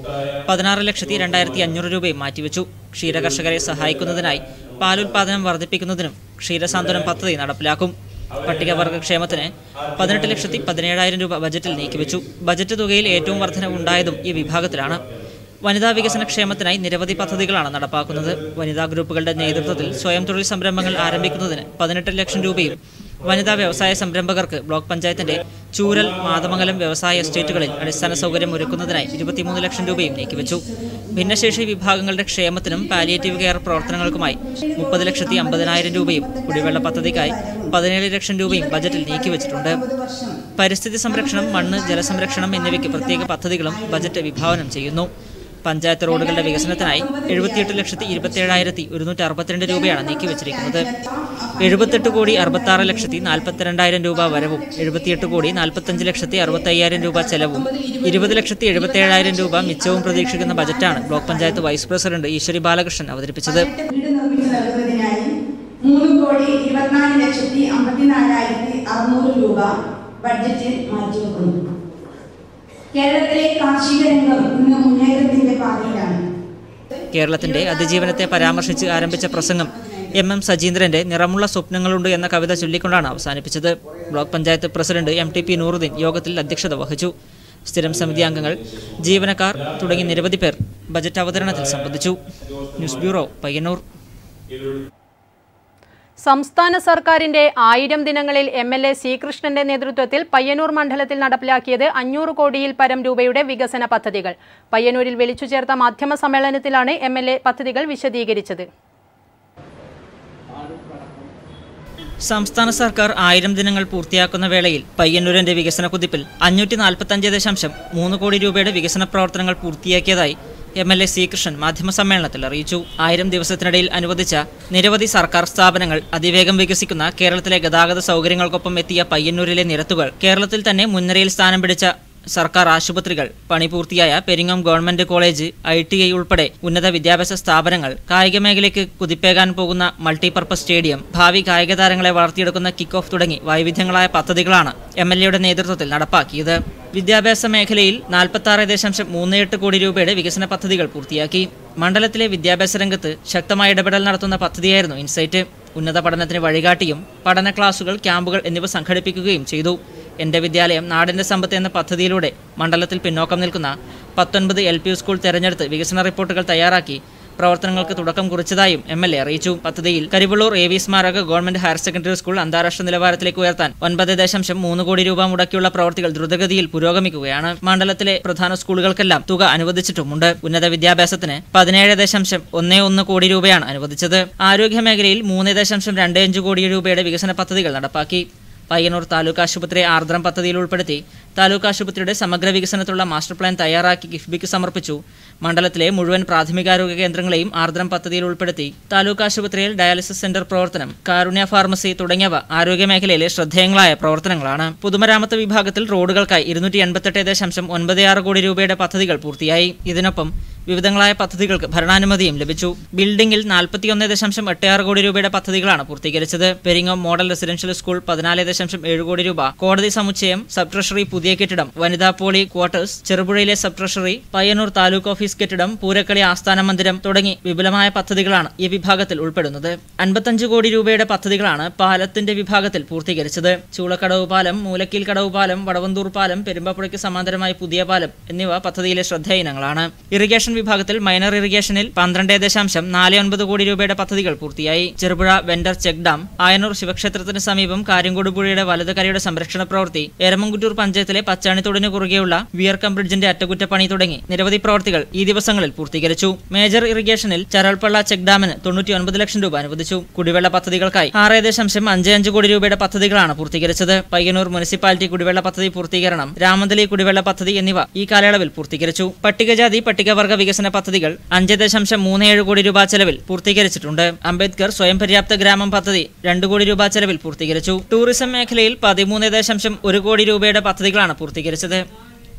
16,02,500 രൂപയും മാറ്റിവെച്ചു. ക്ഷീരകർഷകരെ സഹായിക്കുന്നതിനായി പാലുൽപാദനം വർദ്ധിപ്പിക്കുന്നതിനും ക്ഷീരസാന്ത്വനം പദ്ധതി നടപ്പിലാക്കും. പട്ടികവർഗക്ഷേമത്തിന് 18,17,000 രൂപ ബജറ്റിൽ നീക്കിവെച്ചു. ബജറ്റ് തുകയിൽ ഏറ്റവും വർധനവുണ്ടായതും ഈ വിഭാഗത്തിലാണ്. വനിതാ വികസന ക്ഷേമത്തിനായി നിരവധി പദ്ധതികളാണ് നടപ്പാക്കുന്നത്. വനിതാ ഗ്രൂപ്പുകളുടെ നേതൃത്വത്തിൽ സ്വയം തൊഴിൽ സംരംഭങ്ങൾ ആരംഭിക്കുന്നതിന് 18 ലക്ഷം രൂപയും വനിതാ വ്യവസായ സംരംഭകർക്ക് ബ്ലോക്ക് പഞ്ചായത്തിന്റെ ചൂരൽ, മാതമംഗലം വ്യവസായ എസ്റ്റേറ്റുകളിൽ അടിസ്ഥാന സൗകര്യം ഒരുക്കുന്നതിനായി 23 ലക്ഷം രൂപയും നീക്കിവെച്ചു. ഭിന്നശേഷി വിഭാഗങ്ങളുടെ ക്ഷേമത്തിനും പാലിയേറ്റീവ് കെയർ പ്രവർത്തനങ്ങൾക്കുമായി 30,50,000 രൂപയും കുടിവെള്ള പദ്ധതിക്കായി 17 ലക്ഷം രൂപയും ബജറ്റിൽ നീക്കിവെച്ചിട്ടുണ്ട്. പരിസ്ഥിതി സംരക്ഷണം, മണ്ണ്, ജലസംരക്ഷണം എന്നിവയ്ക്ക് പ്രത്യേക പദ്ധതികളും ബജറ്റ് വിഭാവനം ചെയ്യുന്നു. പഞ്ചായത്ത് റോഡുകളുടെ വികസനത്തിനായി 78,27,162 രൂപയാണ് നീക്കിവച്ചിരിക്കുന്നത്. 78,66,42,000 രൂപ വരവും 78,45,65,000 രൂപ ചെലവും 20,77,000 രൂപ മിച്ചവും പ്രതീക്ഷിക്കുന്ന ബജറ്റാണ് ബ്ലോക്ക് പഞ്ചായത്ത് വൈസ് പ്രസിഡന്റ് ഈശ്വരി ബാലകൃഷ്ണൻ അവതരിപ്പിച്ചത്. 3,24,54,600 രൂപ ബഡ്ജറ്റിൽ മാറ്റിവെക്കുന്നു. കേരളത്തിലെ കാർഷിക രംഗം ഇന്ന് മുന്നേറ്റത്തിന്റെ പാതയിലാണ്. കേരളത്തിന്റെ അതിജീവനത്തെ പരാമർശിച്ച് ആരംഭിച്ച പ്രസംഗം MM സജീന്ദ്രന്റെ നിറമുള്ള സ്വപ്നങ്ങളുണ്ട് എന്ന കവിത ചൊല്ലിക്കൊണ്ടാണ് അവസാനിപ്പിച്ചത്. Block panchayat president MTP Nooruddeen യോഗത്തിൽ അധ്യക്ഷത വഹിച്ചു. സ്ഥിരം സമിതി അംഗങ്ങൾ, ജീവനക്കാർ തുടങ്ങി നിരവധി പേർ ബജറ്റ് അവതരണത്തിൽ സംബന്ധിച്ചു. News bureau, Payyanur. സംസ്ഥാന സർക്കാരിന്റെ 1000 ദിനങ്ങളിൽ MLA സി കൃഷ്ണന്റെ നേതൃത്വത്തിൽ പയ്യന്നൂർ മണ്ഡലത്തിൽ നടപ്പിലാക്കിയത് 500 കോടിയിൽ പരം രൂപയുടെ വികസന പദ്ധതികൾ. പയ്യന്നൂരിൽ വിളിച്ചു ചേർത്ത മാധ്യമ സമ്മേളനത്തിലാണ് MLA പദ്ധതികൾ വിശദീകരിച്ചത്. സംസ്ഥാന സർക്കാർ 1000 ദിനങ്ങൾ പൂർത്തിയാക്കുന്ന വേളയിൽ പയ്യന്നൂരിന്റെ വികസന കുതിപ്പിൽ 545.3 കോടി രൂപയുടെ വികസന പ്രവർത്തനങ്ങൾ പൂർത്തിയാക്കിയതായി MLA സി കൃഷ്ണൻ മാധ്യമസമ്മേളനത്തിൽ അറിയിച്ചു. 1000 ദിവസത്തിനിടയിൽ അനുവദിച്ച നിരവധി സർക്കാർ സ്ഥാപനങ്ങൾ, അതിവേഗം വികസിക്കുന്ന കേരളത്തിലെ ഗതാഗത സൗകര്യങ്ങൾക്കൊപ്പം എത്തിയ പയ്യന്നൂരിലെ നിരത്തുകൾ, കേരളത്തിൽ തന്നെ മുൻനിരയിൽ സ്ഥാനം പിടിച്ച സർക്കാർ ആശുപത്രികൾ, പണി പൂർത്തിയായ പെരിങ്ങോം ഗവൺമെന്റ് കോളേജ്, ITI ഉൾപ്പെടെ ഉന്നത വിദ്യാഭ്യാസ സ്ഥാപനങ്ങൾ, കായിക മേഖലയ്ക്ക് കുതിപ്പേകാൻ പോകുന്ന മൾട്ടിപർപ്പസ് സ്റ്റേഡിയം, ഭാവി കായിക താരങ്ങളെ വളർത്തിയെടുക്കുന്ന കിക്ക് ഓഫ് തുടങ്ങി വൈവിധ്യങ്ങളായ പദ്ധതികളാണ് MLAയുടെ നേതൃത്വത്തിൽ നടപ്പാക്കിയത്. വിദ്യാഭ്യാസ മേഖലയിൽ 46.38 കോടി രൂപയുടെ വികസന പദ്ധതികൾ പൂർത്തിയാക്കി. മണ്ഡലത്തിലെ വിദ്യാഭ്യാസ രംഗത്ത് ശക്തമായ ഇടപെടൽ നടത്തുന്ന പദ്ധതിയായിരുന്നു ഇൻസൈറ്റ്. ഉന്നത പഠനത്തിന് വഴികാട്ടിയും പഠന ക്ലാസുകൾ, ക്യാമ്പുകൾ എന്നിവ സംഘടിപ്പിക്കുകയും ചെയ്തു. എന്റെ വിദ്യാലയം നാടിന്റെ സമ്പത്ത് എന്ന പദ്ധതിയിലൂടെ മണ്ഡലത്തിൽ പിന്നോക്കം നിൽക്കുന്ന 19 LP സ്കൂൾ തെരഞ്ഞെടുത്ത് വികസന റിപ്പോർട്ടുകൾ തയ്യാറാക്കി പ്രവർത്തനങ്ങൾക്ക് തുടക്കം കുറിച്ചതായും MLA അറിയിച്ചു. പദ്ധതിയിൽ കരിവള്ളൂർ AV സ്മാരക ഗവൺമെന്റ് ഹയർ സെക്കൻഡറി സ്കൂൾ അന്താരാഷ്ട്ര നിലവാരത്തിലേക്ക് ഉയർത്താൻ 9.3 കോടി രൂപ മുടക്കിയുള്ള പ്രവൃത്തികൾ ദ്രുതഗതിയിൽ പുരോഗമിക്കുകയാണ്. മണ്ഡലത്തിലെ പ്രധാന സ്കൂളുകൾക്കെല്ലാം തുക അനുവദിച്ചിട്ടുമുണ്ട്. ഉന്നത വിദ്യാഭ്യാസത്തിന് 17.11 കോടി രൂപയാണ് അനുവദിച്ചത്. ആരോഗ്യ മേഖലയിൽ 3.25 കോടി രൂപയുടെ വികസന പദ്ധതികൾ നടപ്പാക്കി. പയ്യന്നൂർ താലൂക്ക് ആശുപത്രിയെ ആർദ്രം പദ്ധതിയിൽ ഉൾപ്പെടുത്തി താലൂക്ക് ആശുപത്രിയുടെ സമഗ്ര വികസനത്തിലുള്ള മാസ്റ്റർ പ്ലാൻ തയ്യാറാക്കി കിഫ്ബിക്ക് സമർപ്പിച്ചു. മണ്ഡലത്തിലെ മുഴുവൻ പ്രാഥമികാരോഗ്യ കേന്ദ്രങ്ങളെയും ആർദ്രം പദ്ധതിയിൽ ഉൾപ്പെടുത്തി. താലൂക്ക് ആശുപത്രിയിൽ ഡയാലിസിസ് സെന്റർ പ്രവർത്തനം, കാരുണ്യ ഫാർമസി തുടങ്ങിയവ ആരോഗ്യ മേഖലയിലെ ശ്രദ്ധേയങ്ങളായ പ്രവർത്തനങ്ങളാണ്. പൊതുമരാമത്ത് വിഭാഗത്തിൽ റോഡുകൾക്കായി 288.96 കോടി രൂപയുടെ പദ്ധതികൾ പൂർത്തിയായി. ഇതിനൊപ്പം വിവിധങ്ങളായ പദ്ധതികൾക്ക് ഭരണാനുമതിയും ലഭിച്ചു. ബിൽഡിംഗിൽ 41.86 കോടി രൂപയുടെ പദ്ധതികളാണ് പൂർത്തീകരിച്ചത്. പെരിങ്ങോം മോഡൽ റെസിഡൻഷ്യൽ സ്കൂൾ 14.7 കോടി രൂപ, കോടതി സമുച്ചയം, സബ് ട്രഷറി പുതിയ കെട്ടിടം, വനിതാ പോളി ക്വാർട്ടേഴ്സ്, ചെറുപുഴയിലെ sub treasury, Payyanur taluk office കെട്ടിടം, പൂരക്കളി ആസ്ഥാന മന്ദിരം തുടങ്ങി വിപുലമായ പദ്ധതികളാണ് ഈ വിഭാഗത്തിൽ ഉൾപ്പെടുന്നത്. 55 കോടി രൂപയുടെ പദ്ധതികളാണ് പാലത്തിന്റെ വിഭാഗത്തിൽ പൂർത്തീകരിച്ചത്. ചൂളക്കടവ് പാലം, മൂലക്കീൽ കടവ് പാലം, വടവന്തൂർ പാലം, പെരുമ്പാപ്പുഴയ്ക്ക് സമാന്തരമായി പുതിയ പാലം എന്നിവ പദ്ധതിയിലെ ശ്രദ്ധേയനങ്ങളാണ്. ഇറിഗേഷൻ വിഭാഗത്തിൽ മൈനർ ഇറിഗേഷനിൽ 12.49 കോടി രൂപയുടെ പദ്ധതികൾ പൂർത്തിയായി. Cherupuzha vented check dam, Ayannur ശിവക്ഷേത്രത്തിന് സമീപം കാര്യങ്കോട് പുഴയുടെ വലതുകരയുടെ സംരക്ഷണ പ്രവൃത്തി, എരമംകുറ്റൂർ പഞ്ചായത്തിലെ പച്ചാണിത്തോടിന് കുറുകെയുള്ള വിയർക്കം ബ്രിഡ്ജിന്റെ അറ്റകുറ്റപ്പണി തുടങ്ങി നിരവധി പ്രവൃത്തികൾ ഈ ദിവസങ്ങളിൽ പൂർത്തീകരിച്ചു. മേജർ ഇറിഗേഷനിൽ ചരൽപ്പള്ള ചെക്ക് ഡാമിന് 99 ലക്ഷം രൂപ അനുവദിച്ചു. കുടിവെള്ള പദ്ധതികൾക്കായി 6.55 കോടി രൂപയുടെ പദ്ധതികളാണ് പൂർത്തീകരിച്ചത്. പയ്യന്നൂർ മുനിസിപ്പാലിറ്റി കുടിവെള്ള പദ്ധതി പൂർത്തീകരണം, രാമന്തലി കുടിവെള്ള പദ്ധതി എന്നിവ ഈ കാലയളവിൽ പൂർത്തീകരിച്ചു. പട്ടികജാതി പട്ടികവർഗ വികസന പദ്ധതികൾ 5.37 കോടി രൂപ ചെലവിൽ പൂർത്തീകരിച്ചിട്ടുണ്ട്. അംബേദ്കർ സ്വയം പര്യാപ്ത ഗ്രാമം പദ്ധതി 2 കോടി രൂപ ചെലവിൽ പൂർത്തീകരിച്ചു. ടൂറിസം മേഖലയിൽ 13.1 കോടി രൂപയുടെ പദ്ധതികളാണ് പൂർത്തീകരിച്ചത്.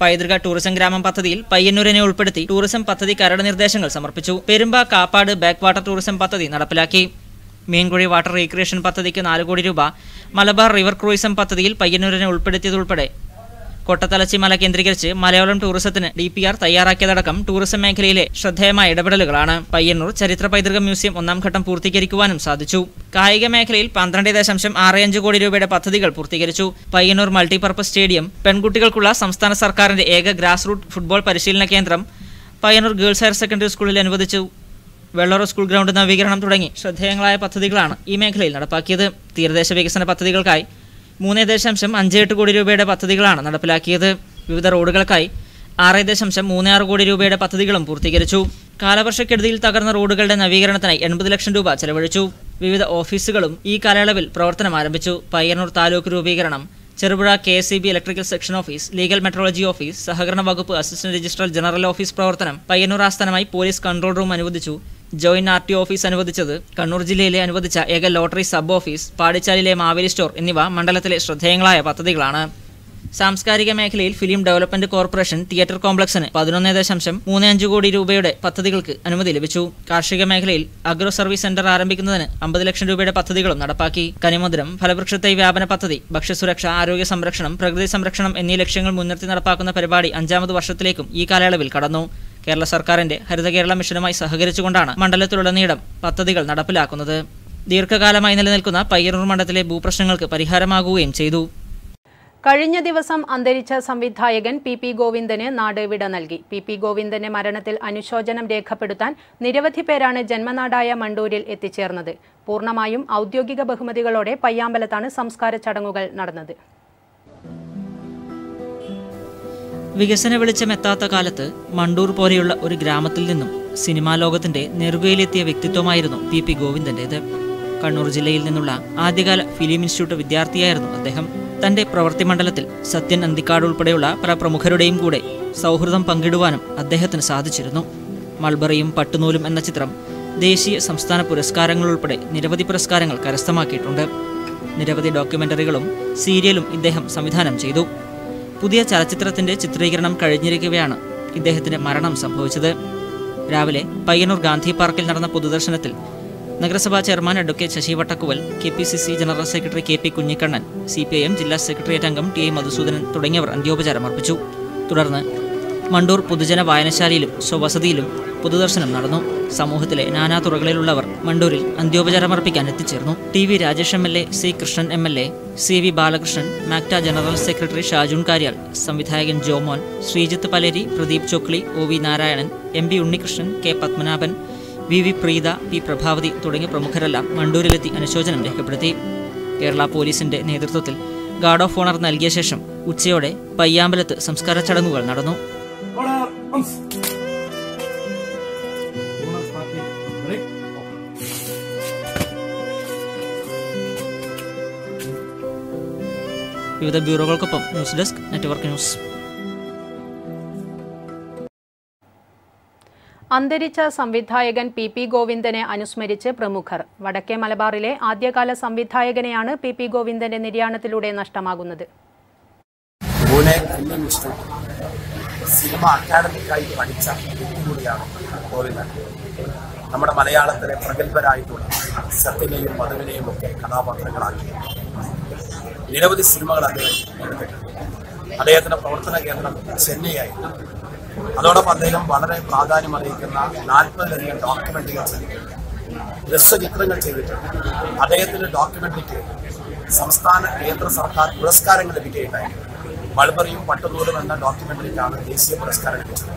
പൈതൃക ടൂറിസം ഗ്രാമം പദ്ധതിയിൽ പയ്യന്നൂരിനെ ഉൾപ്പെടുത്തി ടൂറിസം പദ്ധതി കരട് നിർദ്ദേശങ്ങൾ സമർപ്പിച്ചു. Perumba Kappad back water tourism പദ്ധതി നടപ്പിലാക്കി. മീൻകുഴി വാട്ടർ റീക്രിയേഷൻ പദ്ധതിക്ക് 4 കോടി രൂപ, മലബാർ റിവർ ക്രൂയിസം പദ്ധതിയിൽ പയ്യന്നൂരിനെ ഉൾപ്പെടുത്തിയതുൾപ്പെടെ കൊട്ടത്തലച്ചി മല കേന്ദ്രീകരിച്ച് മലയോളം ടൂറിസത്തിന് DPR തയ്യാറാക്കിയതടക്കം ടൂറിസം മേഖലയിലെ ശ്രദ്ധേയമായ ഇടപെടലുകളാണ്. പയ്യന്നൂർ ചരിത്ര പൈതൃക മ്യൂസിയം 1ാം ഘട്ടം പൂർത്തീകരിക്കുവാനും സാധിച്ചു. കായിക മേഖലയിൽ 12.65 കോടി രൂപയുടെ പദ്ധതികൾ പൂർത്തീകരിച്ചു. പയ്യന്നൂർ മൾട്ടിപർപ്പസ് സ്റ്റേഡിയം, പെൺകുട്ടികൾക്കുള്ള സംസ്ഥാന സർക്കാരിന്റെ ഏക ഗ്രാസ് റൂട്ട് ഫുട്ബോൾ പരിശീലന കേന്ദ്രം, പയ്യന്നൂർ ഗേൾസ് ഹയർ സെക്കൻഡറി സ്കൂളിൽ അനുവദിച്ചു. വെള്ളോറ സ്കൂൾ ഗ്രൗണ്ട് നവീകരണം തുടങ്ങി ശ്രദ്ധേയങ്ങളായ പദ്ധതികളാണ് ഈ മേഖലയിൽ നടപ്പാക്കിയത്. തീരദേശ വികസന പദ്ധതികൾക്കായി 3.58 കോടി രൂപയുടെ പദ്ധതികളാണ് നടപ്പിലാക്കിയത്. വിവിധ റോഡുകൾക്കായി 6.36 കോടി രൂപയുടെ പദ്ധതികളും പൂർത്തീകരിച്ചു. കാലവർഷക്കെടുതിയിൽ തകർന്ന റോഡുകളുടെ നവീകരണത്തിനായി 80 ലക്ഷം രൂപ ചെലവഴിച്ചു. വിവിധ ഓഫീസുകളും ഈ കാലയളവിൽ പ്രവർത്തനം ആരംഭിച്ചു. പയ്യന്നൂർ താലൂക്ക് രൂപീകരണം, Cherupuzha KSEB electrical section office, legal metrology office, സഹകരണ വകുപ്പ് അസിസ്റ്റന്റ് രജിസ്ട്രാർ ജനറൽ ഓഫീസ് പ്രവർത്തനം, പയ്യന്നൂർ ആസ്ഥാനമായി പോലീസ് കൺട്രോൾ റൂം അനുവദിച്ചു. ജോയിന്റ് RTO ഓഫീസ് അനുവദിച്ചത്, കണ്ണൂർ ജില്ലയിലെ അനുവദിച്ച ഏക ലോട്ടറി സബ് ഓഫീസ്, പാടിച്ചാലിലെ മാവേലി സ്റ്റോർ എന്നിവ മണ്ഡലത്തിലെ ശ്രദ്ധേയങ്ങളായ പദ്ധതികളാണ്. സാംസ്കാരിക മേഖലയിൽ ഫിലിം ഡെവലപ്മെന്റ് കോർപ്പറേഷൻ തിയേറ്റർ കോംപ്ലക്സിന് 11.35 കോടി രൂപയുടെ പദ്ധതികൾക്ക് അനുമതി ലഭിച്ചു. കാർഷിക മേഖലയിൽ അഗ്രോ സർവീസ് സെന്റർ ആരംഭിക്കുന്നതിന് 50 ലക്ഷം രൂപയുടെ പദ്ധതികളും നടപ്പാക്കി. കനിമധുരം, ഫലവൃക്ഷത്തൈ വ്യാപന പദ്ധതി, ഭക്ഷ്യസുരക്ഷ, ആരോഗ്യ സംരക്ഷണം, പ്രകൃതി സംരക്ഷണം എന്നീ ലക്ഷ്യങ്ങൾ മുൻനിർത്തി നടപ്പാക്കുന്ന പരിപാടി 5ാമത് വർഷത്തിലേക്കും ഈ കാലയളവിൽ കടന്നു. കേരള സർക്കാരിന്റെ ഹരിത കേരള മിഷനുമായി സഹകരിച്ചുകൊണ്ടാണ് മണ്ഡലത്തിലുടനീളം പദ്ധതികൾ നടപ്പിലാക്കുന്നത്. ദീർഘകാലമായി നിലനിൽക്കുന്ന പയ്യന്നൂർ മണ്ഡലത്തിലെ ഭൂപ്രശ്നങ്ങൾക്ക് പരിഹാരമാകുകയും ചെയ്തു. കഴിഞ്ഞ ദിവസം അന്തരിച്ച സംവിധായകൻ PP ഗോവിന്ദന് നാട് വിട നൽകി. PP ഗോവിന്ദന്റെ മരണത്തിൽ അനുശോചനം രേഖപ്പെടുത്താൻ നിരവധി പേരാണ് ജന്മനാടായ മണ്ടൂരിൽ എത്തിച്ചേർന്നത്. പൂർണ്ണമായും ഔദ്യോഗിക ബഹുമതികളോടെ പയ്യാമ്പലത്താണ് സംസ്കാര ചടങ്ങുകൾ നടന്നത്. വികസന വെളിച്ചമെത്താത്ത കാലത്ത് മണ്ടൂർ പോലെയുള്ള ഒരു ഗ്രാമത്തിൽ നിന്നും സിനിമാ ലോകത്തിന്റെ നെറുകയിലെത്തിയ വ്യക്തിത്വമായിരുന്നു PP ഗോവിന്ദന്റേത്. കണ്ണൂർ ജില്ലയിൽ നിന്നുള്ള ആദ്യകാല ഫിലിം ഇൻസ്റ്റിറ്റ്യൂട്ട് വിദ്യാർത്ഥിയായിരുന്നു അദ്ദേഹം. തന്റെ പ്രവൃത്തി മണ്ഡലത്തിൽ സത്യൻ അന്തിക്കാട് ഉൾപ്പെടെയുള്ള പല പ്രമുഖരുടെയും കൂടെ സൗഹൃദം പങ്കിടുവാനും അദ്ദേഹത്തിന് സാധിച്ചിരുന്നു. മൾബറിയും പട്ടുനൂലും എന്ന ചിത്രം ദേശീയ സംസ്ഥാന പുരസ്കാരങ്ങൾ ഉൾപ്പെടെ നിരവധി പുരസ്കാരങ്ങൾ കരസ്ഥമാക്കിയിട്ടുണ്ട്. നിരവധി ഡോക്യുമെന്ററികളും സീരിയലും ഇദ്ദേഹം സംവിധാനം ചെയ്തു. പുതിയ ചലച്ചിത്രത്തിന്റെ ചിത്രീകരണം കഴിഞ്ഞിരിക്കവെയാണ് ഇദ്ദേഹത്തിന്റെ മരണം സംഭവിച്ചത്. രാവിലെ പയ്യന്നൂർ ഗാന്ധി പാർക്കിൽ നടന്ന പൊതുദർശനത്തിൽ നഗരസഭാ chairman advocate Sasi Vattakkuval, KPCC general secretary KP Kunhikannan, CPIM ജില്ലാ സെക്രട്ടേറിയറ്റ് അംഗം TI മധുസൂദനൻ തുടങ്ങിയവർ അന്ത്യോപചാരം അർപ്പിച്ചു. തുടർന്ന് മണ്ടൂർ പൊതുജന വായനശാലയിലും സ്വവസതിയിലും പൊതുദർശനം നടന്നു. സമൂഹത്തിലെ നാനാതുറകളിലുള്ളവർ മണ്ടൂരിൽ അന്ത്യോപചാരമർപ്പിക്കാൻ എത്തിച്ചേർന്നു. TV Rajesh MLA, C Krishnan MLA, CV Balakrishnan, MACTA general secretary Shajoon Karyal, സംവിധായകൻ Jomon, Sreejith Paleri, Pradeep Chokli, OV Narayanan, MB Unnikrishnan, K Padmanabhan, VV Preetha, P Prabhavati തുടങ്ങിയ പ്രമുഖരെല്ലാം മണ്ടൂരിലെത്തി അനുശോചനം രേഖപ്പെടുത്തി. കേരള പോലീസിന്റെ നേതൃത്വത്തിൽ ഗാർഡ് ഓഫ് ഓണർ നൽകിയ ശേഷം ഉച്ചയോടെ പയ്യാമ്പലത്ത് സംസ്കാര ചടങ്ങുകൾ നടന്നു. വിവിധ ബ്യൂറോകൾക്കൊപ്പം ന്യൂസ് ഡെസ്ക്, നെറ്റ്വർക്ക് ന്യൂസ്. അന്തരിച്ച സംവിധായകൻ PP ഗോവിന്ദനെ അനുസ്മരിച്ച് പ്രമുഖർ. വടക്കേ മലബാറിലെ ആദ്യകാല സംവിധായകനെയാണ് PP ഗോവിന്ദന്റെ നിര്യാണത്തിലൂടെ നഷ്ടമാകുന്നത്. പൂനെ ഫിലിം ഇൻസ്റ്റിറ്റ്യൂട്ട് സിനിമ അക്കാദമിക്കായി പഠിച്ച വ്യക്തികൂടിയാണ് ഗോവിന്ദൻ. നമ്മുടെ മലയാളത്തിലെ പ്രഗത്ഭരായിട്ടുള്ള സത്യനെയും മധുവിനെയും ഒക്കെ കഥാപാത്രങ്ങളാക്കി നിരവധി സിനിമകൾ അദ്ദേഹം എടുത്തിട്ടുണ്ട്. അദ്ദേഹത്തിന്റെ പ്രവർത്തന കേന്ദ്രം ചെന്നൈയായിരുന്നു. അതോടൊപ്പം അദ്ദേഹം വളരെ പ്രാധാന്യം അറിയിക്കുന്ന 40-ലധികം ഡോക്യുമെന്ററികൾ ചെയ്തിട്ടുണ്ട്, രസചിത്രങ്ങൾ ചെയ്തിട്ടുണ്ട്. അദ്ദേഹത്തിന്റെ ഡോക്യുമെന്ററിക്ക് സംസ്ഥാന കേന്ദ്ര സർക്കാർ പുരസ്കാരങ്ങൾ ലഭിക്കുകയുണ്ടായിരുന്നു. മൾബറിയും പട്ടുനൂലും എന്ന ഡോക്യുമെന്ററിക്കാണ് ദേശീയ പുരസ്കാരം ലഭിച്ചത്.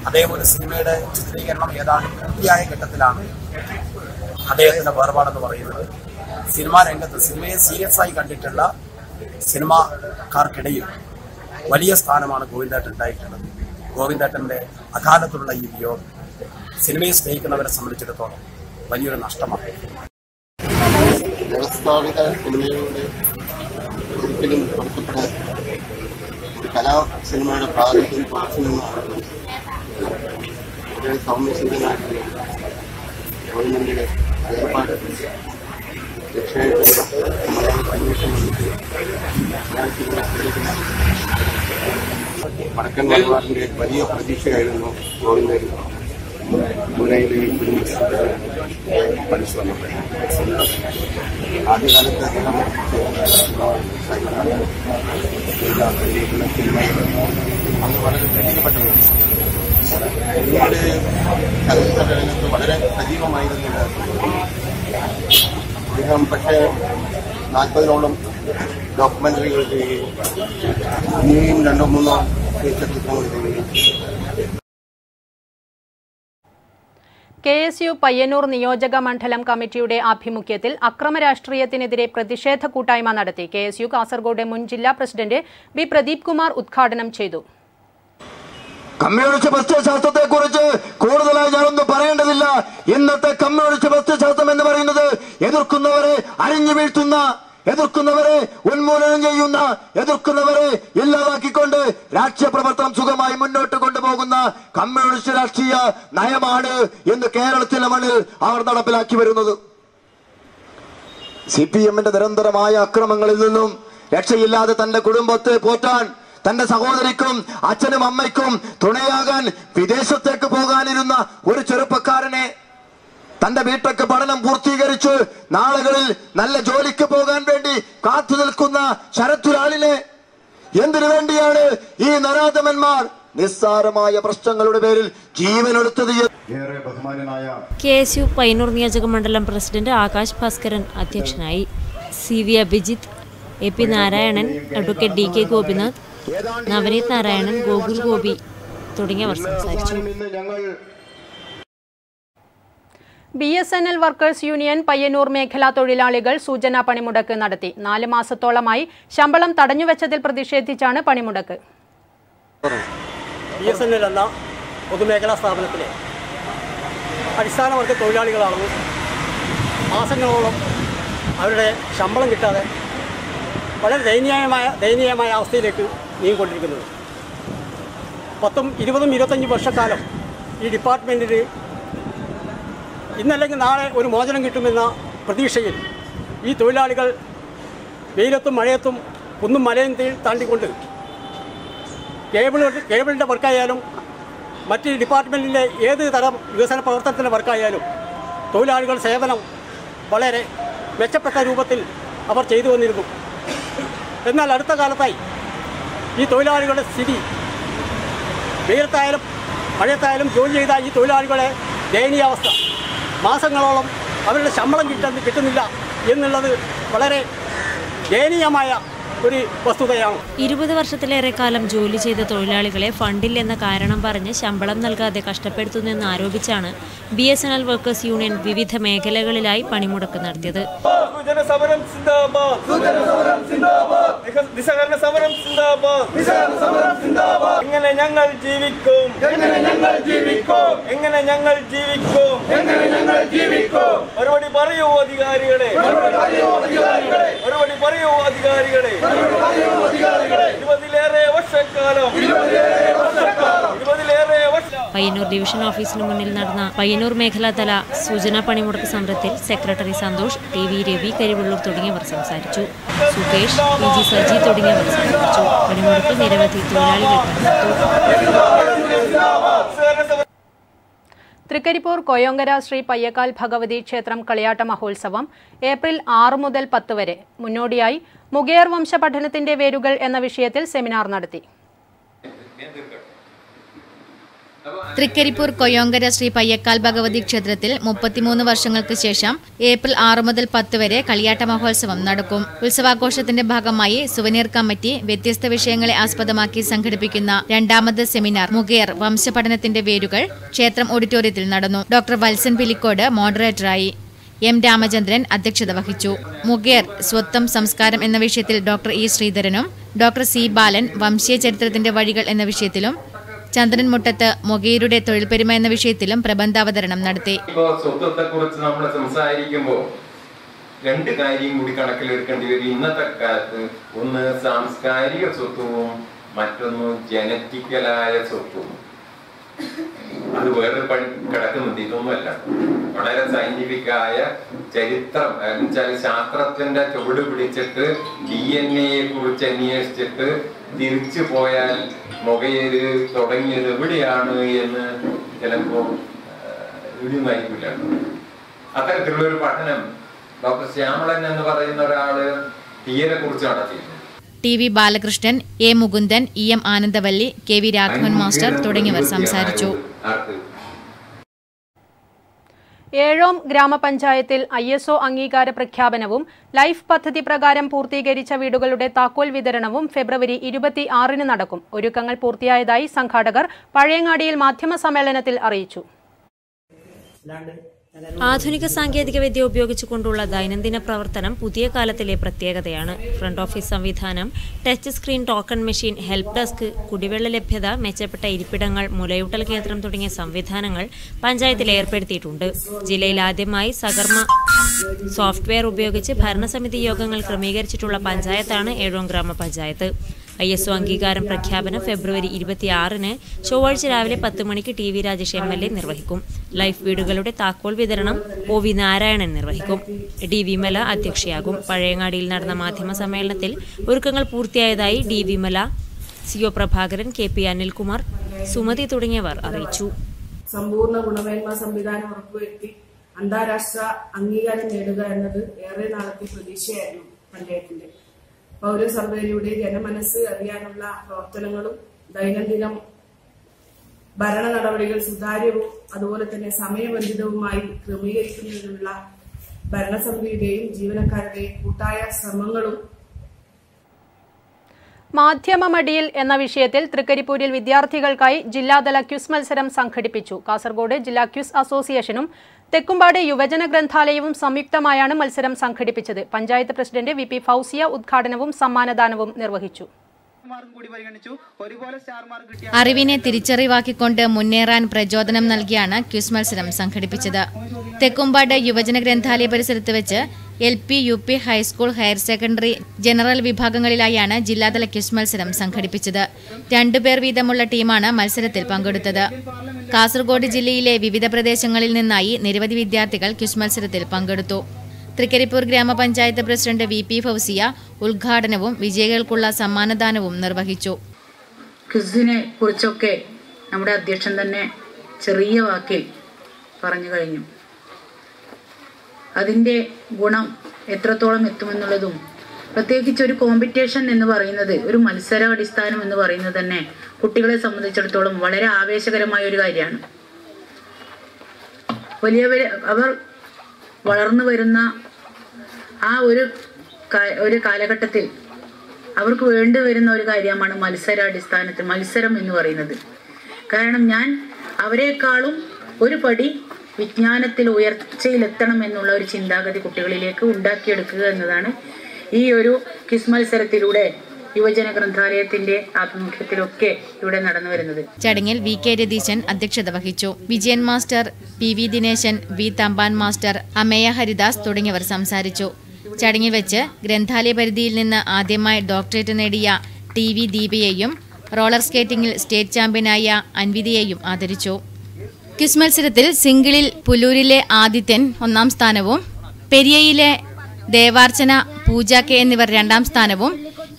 അദ്ദേഹം ഒരു സിനിമയുടെ ചിത്രീകരണം ഏതാണ്ട് പൂർത്തിയായ ഘട്ടത്തിലാണ് അദ്ദേഹത്തിന്റെ വേർപാടെന്ന് പറയുന്നത്. സിനിമാ രംഗത്ത് സിനിമയെ സീരിയസ് ആയി കണ്ടിട്ടുള്ള സിനിമാക്കാർക്കിടയിൽ വലിയ സ്ഥാനമാണ് ഗോവിന്ദേട്ടൻ ഉണ്ടായിട്ടുള്ളത്. ഗോവിന്ദേട്ടന്റെ അകാലത്തുള്ള ഈ വിയോഗം സിനിമയെ സ്നേഹിക്കുന്നവരെ സംബന്ധിച്ചിടത്തോളം വലിയൊരു നഷ്ടമാണ്. വ്യവസ്ഥാപിത സിനിമയോട് ഒരിക്കലും പൊരുത്തപ്പെടാൻ കലാ സിനിമയുടെ പ്രാതിനിധ്യം പുറത്തുനിന്നാണ് സൗമ്യസിദ്ധനായിട്ടുള്ള ഗവൺമെന്റിന്റെ ഏർപ്പാട് തീർച്ചയായിട്ടും വടക്കൻ മലബാറിന്റെ വലിയ പ്രതീക്ഷയായിരുന്നു ഗോവിന്ദൻ പൂനെയിലെ ഈ ഫിലിം പഠിച്ചു വന്നത്. ആദ്യകാലത്ത് അദ്ദേഹം അന്ന് വളരെ ശ്രദ്ധിക്കപ്പെട്ടത് ഒരുപാട് ചലച്ചിത്ര രംഗത്ത് വളരെ സജീവമായിരുന്നില്ല അദ്ദേഹം. പക്ഷേ 40-ഓളം ഡോക്യുമെന്ററികൾ ചെയ്യുകയും ഇനിയും 2-3 ഫീച്ചർ ചിത്രങ്ങൾ ചെയ്യുകയും. KSU പയ്യന്നൂർ നിയോജക മണ്ഡലം കമ്മിറ്റിയുടെ ആഭിമുഖ്യത്തിൽ അക്രമ രാഷ്ട്രീയത്തിനെതിരെ പ്രതിഷേധ കൂട്ടായ്മ നടത്തി. KSU കാസർഗോഡ് മുൻ ജില്ലാ പ്രസിഡന്റ് ബി പ്രദീപ് കുമാർ ഉദ്ഘാടനം ചെയ്തു. കമ്മ്യൂണിസ്റ്റ് പ്രത്യയശാസ്ത്രത്തെക്കുറിച്ച് കൂടുതലായി ഞാനൊന്നും പറയേണ്ടതില്ല. ഇന്നത്തെ കമ്മ്യൂണിസ്റ്റ് പ്രത്യയശാസ്ത്രം എന്ന് പറയുന്നത് എതിർക്കുന്നവരെ അരിഞ്ഞു വീഴ്ത്തുന്ന, എതിർക്കുന്നവരെ ഉന്മൂലനം ചെയ്യുന്ന, എതിർക്കുന്നവരെ ഇല്ലാതാക്കിക്കൊണ്ട് രാഷ്ട്രീയ പ്രവർത്തനം സുഖമായി മുന്നോട്ട് കൊണ്ടുപോകുന്ന കമ്മ്യൂണിസ്റ്റ് രാഷ്ട്രീയ നയമാണ് ഇന്ന് കേരളത്തിലെ മണ്ണിൽ അവർ നടപ്പിലാക്കി വരുന്നത്. CPM-ന്റെ നിരന്തരമായ അക്രമങ്ങളിൽ നിന്നും രക്ഷയില്ലാതെ തന്റെ കുടുംബത്തെ പോറ്റാൻ, തന്റെ സഹോദരിക്കും അച്ഛനും അമ്മയ്ക്കും തുണയാകാൻ വിദേശത്തേക്ക് പോകാനിരുന്ന ഒരു ചെറുപ്പക്കാരനെ തന്റെ വീട്ടൊക്കെ പഠനം പൂർത്തീകരിച്ച് നാളുകളിൽ നല്ല ജോലിക്ക് പോകാൻ വേണ്ടി കാത്തു നിൽക്കുന്ന ശരത്തൊരാളിനെ എന്തിനു വേണ്ടിയാണ് ഈ നരാധമന്മാർ നിസ്സാരമായ പ്രശ്നങ്ങളുടെ പേരിൽ ജീവനെടുത്തത്? ഏറെ ബഹുമാനനായ KSU പയ്യന്നൂർ നിയോജക മണ്ഡലം പ്രസിഡന്റ് ആകാശ് ഭാസ്കരൻ അധ്യക്ഷനായി. CV Abhijith, AP Narayanan, advocate DK Gopinath, Navaneeth Narayanan, Gokul Gopi തുടങ്ങിയവർ സംസാരിച്ചു. BSNL വർക്കേഴ്സ് യൂണിയൻ പയ്യന്നൂർ മേഖലാ തൊഴിലാളികൾ സൂചനാ പണിമുടക്ക് നടത്തി. 4 മാസത്തോളമായി ശമ്പളം തടഞ്ഞുവെച്ചതിൽ പ്രതിഷേധിച്ചാണ് പണിമുടക്ക്. BSNL എന്ന പൊതുമേഖലാ സ്ഥാപനത്തിലെ അടിസ്ഥാന വർഗ തൊഴിലാളികളാണെന്ന് മാസങ്ങളോളം അവരുടെ ശമ്പളം കിട്ടാതെ വളരെ ദയനീയമായ അവസ്ഥയിലേക്ക് നീങ്ങിക്കൊണ്ടിരിക്കുന്നത്. 10, 20, 25 വർഷക്കാലം ഈ ഡിപ്പാർട്ട്മെൻറ്റിൽ ഇന്നല്ലെങ്കിൽ നാളെ ഒരു മോചനം കിട്ടുമെന്ന പ്രതീക്ഷയിൽ ഈ തൊഴിലാളികൾ വെയിലത്തും മഴയത്തും കുന്നും മലയും താണ്ടിക്കൊണ്ട് കേബിളിൻ്റെ വർക്കായാലും മറ്റ് ഡിപ്പാർട്ട്മെൻറ്റിൻ്റെ ഏത് തരം വികസന പ്രവർത്തനത്തിൻ്റെ വർക്കായാലും തൊഴിലാളികൾ സേവനം വളരെ മെച്ചപ്പെട്ട രൂപത്തിൽ അവർ ചെയ്തു വന്നിരുന്നു. എന്നാൽ അടുത്ത കാലത്തായി ഈ തൊഴിലാളികളുടെ സ്ഥിതി, വെയിലത്തായാലും മഴയത്തായാലും ജോലി ചെയ്ത ഈ തൊഴിലാളികളുടെ ദയനീയാവസ്ഥ, മാസങ്ങളോളം അവരുടെ ശമ്പളം കിട്ടുന്നില്ല എന്നുള്ളത് വളരെ ദയനീയമായ ഒരു വസ്തുതയാണ്. 20 വർഷത്തിലേറെ കാലം ജോലി ചെയ്ത തൊഴിലാളികളെ ഫണ്ടില്ലെന്ന കാരണം പറഞ്ഞ് ശമ്പളം നൽകാതെ കഷ്ടപ്പെടുത്തുന്നെന്ന് ആരോപിച്ചാണ് BSNL വർക്കേഴ്സ് യൂണിയൻ വിവിധ മേഖലകളിലായി പണിമുടക്ക് നടത്തിയത്. എങ്ങനെ ഞങ്ങൾ ജീവിക്കും? മറുപടി പറയൂ അധികാരികളെ, മറുപടി പറയൂ അധികാരികളെ. 20-ലേറെ വർഷക്കാലം പയ്യന്നൂർ ഡിവിഷൻ ഓഫീസിന് മുന്നിൽ നടന്ന പയ്യന്നൂർ മേഖലാതല സൂചനാ പണിമുടക്ക് സമരത്തിൽ സെക്രട്ടറി സന്തോഷ്, TV രവി, കരിവള്ളൂർ തുടങ്ങിയവർ സംസാരിച്ചു. സുകേഷ്, PG സജി തുടങ്ങിയവർ സംസാരിച്ചു. പണിമുടക്കിൽ നിരവധി തൊഴിലാളികൾ പങ്കെടുത്തു. തൃക്കരിപ്പൂർ കൊയോങ്കര ശ്രീ പയ്യക്കാൽ ഭഗവതി ക്ഷേത്രം കളിയാട്ട മഹോത്സവം ഏപ്രിൽ 6 മുതൽ 10 വരെ. മുന്നോടിയായി മുഗേർ വംശ പഠനത്തിന്റെ വേരുകൾ എന്ന വിഷയത്തിൽ സെമിനാർ നടത്തി. തൃക്കരിപ്പൂർ കൊയോങ്കര ശ്രീ പയ്യക്കാൽ ഭഗവതി ക്ഷേത്രത്തിൽ 33 വർഷങ്ങൾക്ക് ശേഷം ഏപ്രിൽ 6 മുതൽ 10 വരെ കളിയാട്ട മഹോത്സവം നടക്കും. ഉത്സവാഘോഷത്തിന്റെ ഭാഗമായി സുവനീർ കമ്മിറ്റി വ്യത്യസ്ത വിഷയങ്ങളെ ആസ്പദമാക്കി സംഘടിപ്പിക്കുന്ന 2ാമത് സെമിനാർ മുഗേർ വംശപഠനത്തിന്റെ വേരുകൾ ക്ഷേത്രം ഓഡിറ്റോറിയത്തിൽ നടന്നു. ഡോക്ടർ വത്സൻ പിലിക്കോട് മോഡറേറ്ററായി. M രാമചന്ദ്രൻ അധ്യക്ഷത വഹിച്ചു. മുഗേർ സ്വത്വം സംസ്കാരം എന്ന വിഷയത്തിൽ ഡോക്ടർ E ശ്രീധരനും ഡോക്ടർ C ബാലൻ വംശീയ ചരിത്രത്തിന്റെ വഴികൾ എന്ന വിഷയത്തിലും ചന്ദ്രൻ മുട്ടത്ത് മൊഗേരുടെ തൊഴിൽപെരുമ എന്ന വിഷയത്തിലും പ്രബന്ധാവതരണം നടത്തി. സ്വത്വത്തെക്കുറിച്ച് നമ്മൾ സംസാരിക്കുമ്പോൾ 2 കാര്യം കൂടി കണക്കിലെടുക്കേണ്ടി വരും. ഇന്നത്തെ കാലത്ത് ഒന്ന് സാംസ്കാരിക സ്വത്വവും മറ്റൊന്ന് ജനറ്റിക്കലായ സ്വത്വവും. അത് വേറെ കിടക്കുന്നുണ്ട്. ഇതൊന്നുമല്ല, വളരെ സയന്റിഫിക്കായ ചരിത്രം എന്നുവെച്ചാൽ ശാസ്ത്രത്തിന്റെ ചുവട് പിടിച്ചിട്ട് DNA-യെ കുറിച്ച് അന്വേഷിച്ചിട്ട് തിരിച്ചു പോയാൽ മൊഗേര് തുടങ്ങിയത് എവിടെയാണ് എന്ന് ചിലപ്പോ ഇടിയൊന്നായിരിക്കില്ല. അത്തരത്തിലുള്ളൊരു പഠനം ഡോക്ടർ ശ്യാമളൻ എന്ന് പറയുന്ന ഒരാള് തീരെ കുറിച്ച് നടത്തിയിരുന്നു. TV Balakrishnan, A Mukundan, EM Anandavalli, KV Raghavan master തുടങ്ങിയവർ സംസാരിച്ചു. ഏഴോം ഗ്രാമപഞ്ചായത്തിൽ ISO അംഗീകാര പ്രഖ്യാപനവും ലൈഫ് പദ്ധതി പ്രകാരം പൂർത്തീകരിച്ച വീടുകളുടെ താക്കോൽ വിതരണവും ഫെബ്രുവരി 26-ന് നടക്കും. ഒരുക്കങ്ങൾ പൂർത്തിയായതായി സംഘാടകർ പഴയങ്ങാടിയിൽ മാധ്യമ സമ്മേളനത്തിൽ അറിയിച്ചു. ആധുനിക സാങ്കേതികവിദ്യ ഉപയോഗിച്ചുകൊണ്ടുള്ള ദൈനംദിന പ്രവർത്തനം പുതിയ കാലത്തിലെ പ്രത്യേകതയാണ്. ഫ്രണ്ട് ഓഫീസ് സംവിധാനം, touch screen token machine, help desk, കുടിവെള്ള ലഭ്യത, മെച്ചപ്പെട്ട ഇരിപ്പിടങ്ങൾ, മുലയൂട്ടൽ കേന്ദ്രം തുടങ്ങിയ സംവിധാനങ്ങൾ പഞ്ചായത്തിൽ ഏർപ്പെടുത്തിയിട്ടുണ്ട്. ജില്ലയിൽ ആദ്യമായി സകർമ്മ സോഫ്റ്റ്വെയർ ഉപയോഗിച്ച് ഭരണസമിതി യോഗങ്ങൾ ക്രമീകരിച്ചിട്ടുള്ള പഞ്ചായത്താണ് ഏഴോം ഗ്രാമപഞ്ചായത്ത്. ISO അംഗീകാരം പ്രഖ്യാപനം ഫെബ്രുവരി 26-ന് ചൊവ്വാഴ്ച രാവിലെ 10 മണിക്ക് ടി വി രാജേഷ് MLA നിർവഹിക്കും. ലൈഫ് വീടുകളുടെ താക്കോൽ വിതരണം OV നാരായണൻ നിർവഹിക്കും. DV മല അധ്യക്ഷയാകും. പഴയങ്ങാടിയിൽ നടന്ന മാധ്യമ സമ്മേളനത്തിൽ ഒരുക്കങ്ങൾ പൂർത്തിയായതായി DV മല CO പ്രഭാകരൻ, KP അനിൽകുമാർ, സുമതി തുടങ്ങിയവർ അറിയിച്ചു. സമ്പൂർണ്ണ ഗുണമേന്മ സംവിധാനം ഉറപ്പുവരുത്തി അന്താരാഷ്ട്ര അംഗീകാരം നേടുക എന്നത് ഏറെ നാളത്തെ പ്രതീക്ഷയായിരുന്നു പഞ്ചായത്തിന്റെ. പൗരസഭയിലൂടെ ജനമനസ്സ് അറിയാനുള്ള പ്രവർത്തനങ്ങളും ദൈനംദിനം ഭരണ നടപടികൾ സുതാര്യവും അതുപോലെ തന്നെ സമയബന്ധിതവുമായി ക്രമീകരിക്കുന്നതിനുള്ള ഭരണസമിതിയുടെയും ജീവനക്കാരുടെയും കൂട്ടായ ശ്രമങ്ങളും. മാധ്യമമടിയിൽ എന്ന വിഷയത്തിൽ തൃക്കരിപ്പൂരിൽ വിദ്യാർത്ഥികൾക്കായി ജില്ലാതല ക്വിസ് മത്സരം സംഘടിപ്പിച്ചു. കാസർഗോഡ് ജില്ലാ ക്വിസ് അസോസിയേഷനും തെക്കുംപാട് യുവജന ഗ്രന്ഥാലയവും സംയുക്തമായാണ് മത്സരം സംഘടിപ്പിച്ചത്. പഞ്ചായത്ത് പ്രസിഡന്റ് VP ഫൗസിയ ഉദ്ഘാടനവും സമ്മാനദാനവും നിർവഹിച്ചു. അറിവിനെ തിരിച്ചറിവാക്കിക്കൊണ്ട് മുന്നേറാൻ പ്രചോദനം നൽകിയാണ് ക്വിസ് മത്സരം സംഘടിപ്പിച്ചത്. തെക്കുംപാട് യുവജന ഗ്രന്ഥാലയ പരിസരത്ത് വെച്ച് LP, UP, high school, higher secondary, general വിഭാഗങ്ങളിലായാണ് ജില്ലാതല ക്വിസ് മത്സരം സംഘടിപ്പിച്ചത്. 2 പേർ വീതമുള്ള ടീമാണ് മത്സരത്തിൽ പങ്കെടുത്തത്. കാസർഗോഡ് ജില്ലയിലെ വിവിധ പ്രദേശങ്ങളിൽ നിന്നായി നിരവധി വിദ്യാർത്ഥികൾ ക്വിസ് മത്സരത്തിൽ പങ്കെടുത്തു. തൃക്കരിപ്പൂർ ഗ്രാമപഞ്ചായത്ത് പ്രസിഡന്റ് VP ഫൗസിയ ഉദ്ഘാടനവും വിജയികൾക്കുള്ള സമ്മാനദാനവും നിർവഹിച്ചു. ക്വിസിനെ കുറിച്ചൊക്കെ നമ്മുടെ അധ്യക്ഷൻ തന്നെ ചെറിയ വാക്കിൽ പറഞ്ഞു കഴിഞ്ഞു. അതിൻ്റെ ഗുണം എത്രത്തോളം എത്തുമെന്നുള്ളതും, പ്രത്യേകിച്ച് ഒരു കോമ്പറ്റീഷൻ എന്ന് പറയുന്നത്, ഒരു മത്സരാടിസ്ഥാനം എന്ന് പറയുന്നത് തന്നെ കുട്ടികളെ സംബന്ധിച്ചിടത്തോളം വളരെ ആവേശകരമായ ഒരു കാര്യമാണ്. അവർ വളർന്നു വരുന്ന ആ ഒരു കാലഘട്ടത്തിൽ അവർക്ക് വേണ്ടി വരുന്ന ഒരു കാര്യമാണ് മത്സരാടിസ്ഥാനത്തിൽ മത്സരം എന്ന് പറയുന്നത്. കാരണം ഞാൻ അവരെക്കാളും ഒരു പടി വിജ്ഞാനത്തിൽ ഉയർച്ചയിലെത്തണം എന്നുള്ള ഒരു ചിന്താഗതി കുട്ടികളിലേക്ക് ഉണ്ടാക്കിയെടുക്കുക എന്നതാണ് ഈ ഒരു ക്വിസ് മത്സരത്തിലൂടെ യുവജന ഗ്രന്ഥാലയത്തിന്റെ ആഭിമുഖ്യത്തിലൊക്കെ ഇവിടെ നടന്നു വരുന്നത്. ചടങ്ങിൽ VK രതീശൻ അധ്യക്ഷത വഹിച്ചു. Vijayan master, PV Dineshan, V Thampan master, Ameya Haridas തുടങ്ങിയവർ സംസാരിച്ചു. ചടങ്ങിൽ വെച്ച് ഗ്രന്ഥാലയ പരിധിയിൽ നിന്ന് ആദ്യമായി ഡോക്ടറേറ്റ് നേടിയ TV ദീപയെയും റോളർ സ്കേറ്റിംഗിൽ സ്റ്റേറ്റ് ചാമ്പ്യനായ അൻവിതയെയും ആദരിച്ചു. ക്വിസ് മത്സരത്തിൽ സിംഗിളിൽ പുല്ലൂരിലെ ആദിത്യൻ 1ാം സ്ഥാനവും പെരിയയിലെ ദേവാർച്ചന, പൂജ K എന്നിവർ 2ാം സ്ഥാനവും,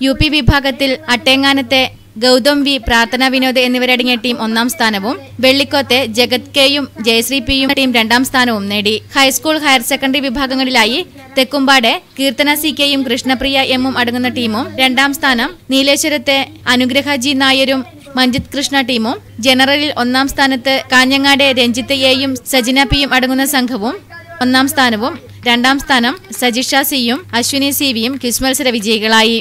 UP വിഭാഗത്തിൽ അട്ടേങ്ങാനത്തെ ഗൗതം V, പ്രാർത്ഥന വിനോദ് എന്നിവരടങ്ങിയ ടീം 1ാം സ്ഥാനവും, വെള്ളിക്കോത്തെ ജഗത് Kയും ജയശ്രീ Pയും ടീം 2ാം സ്ഥാനവും നേടി. ഹൈസ്കൂൾ, ഹയർ സെക്കൻഡറി വിഭാഗങ്ങളിലായി തെക്കുംപാട് കീർത്തന CKയും കൃഷ്ണപ്രിയ Mഉം അടങ്ങുന്ന ടീമും 2ാം സ്ഥാനം, നീലേശ്വരത്തെ അനുഗ്രഹ G നായരും മഞ്ജിത് കൃഷ്ണ ടീമും, ജനറലിൽ 1ാം സ്ഥാനത്ത് കാഞ്ഞങ്ങാട് രഞ്ജിത്ത് Aയും സജിന Pയും അടങ്ങുന്ന സംഘവും 1ാം സ്ഥാനവും, 2ാം സ്ഥാനം സജിഷ Cയും അശ്വിനി CVയും ക്വിസ് മത്സര വിജയികളായി.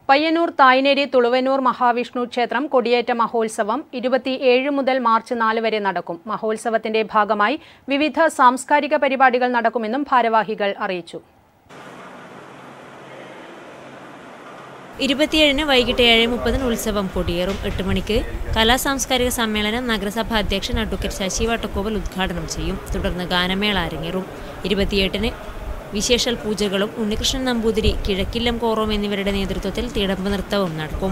പയ്യന്നൂർ തായ്നേരി തുളുവന്നൂർ മഹാവിഷ്ണു ക്ഷേത്രം കൊടിയേറ്റ മഹോത്സവം 27 മുതൽ മാർച്ച് 4 വരെ നടക്കും. മഹോത്സവത്തിന്റെ ഭാഗമായി വിവിധ സാംസ്കാരിക പരിപാടികൾ നടക്കുമെന്നും ഭാരവാഹികൾ അറിയിച്ചു. 27-ന് വൈകിട്ട് 7:30 ഉത്സവം കൊടിയേറും. 8 മണിക്ക് കലാ സാംസ്കാരിക സമ്മേളനം നഗരസഭാ അധ്യക്ഷൻ അഡ്വക്കേറ്റ് ശശി വട്ടക്കോവൽ ഉദ്ഘാടനം ചെയ്യും. തുടർന്ന് ഗാനമേള അരങ്ങേറും. 28-ന് വിശേഷൽ പൂജകളും ഉണ്ണികൃഷ്ണൻ നമ്പൂതിരി, കിഴക്കില്ലം കോറോം എന്നിവരുടെ നേതൃത്വത്തിൽ തിടമ്പ് നൃത്തവും നടക്കും.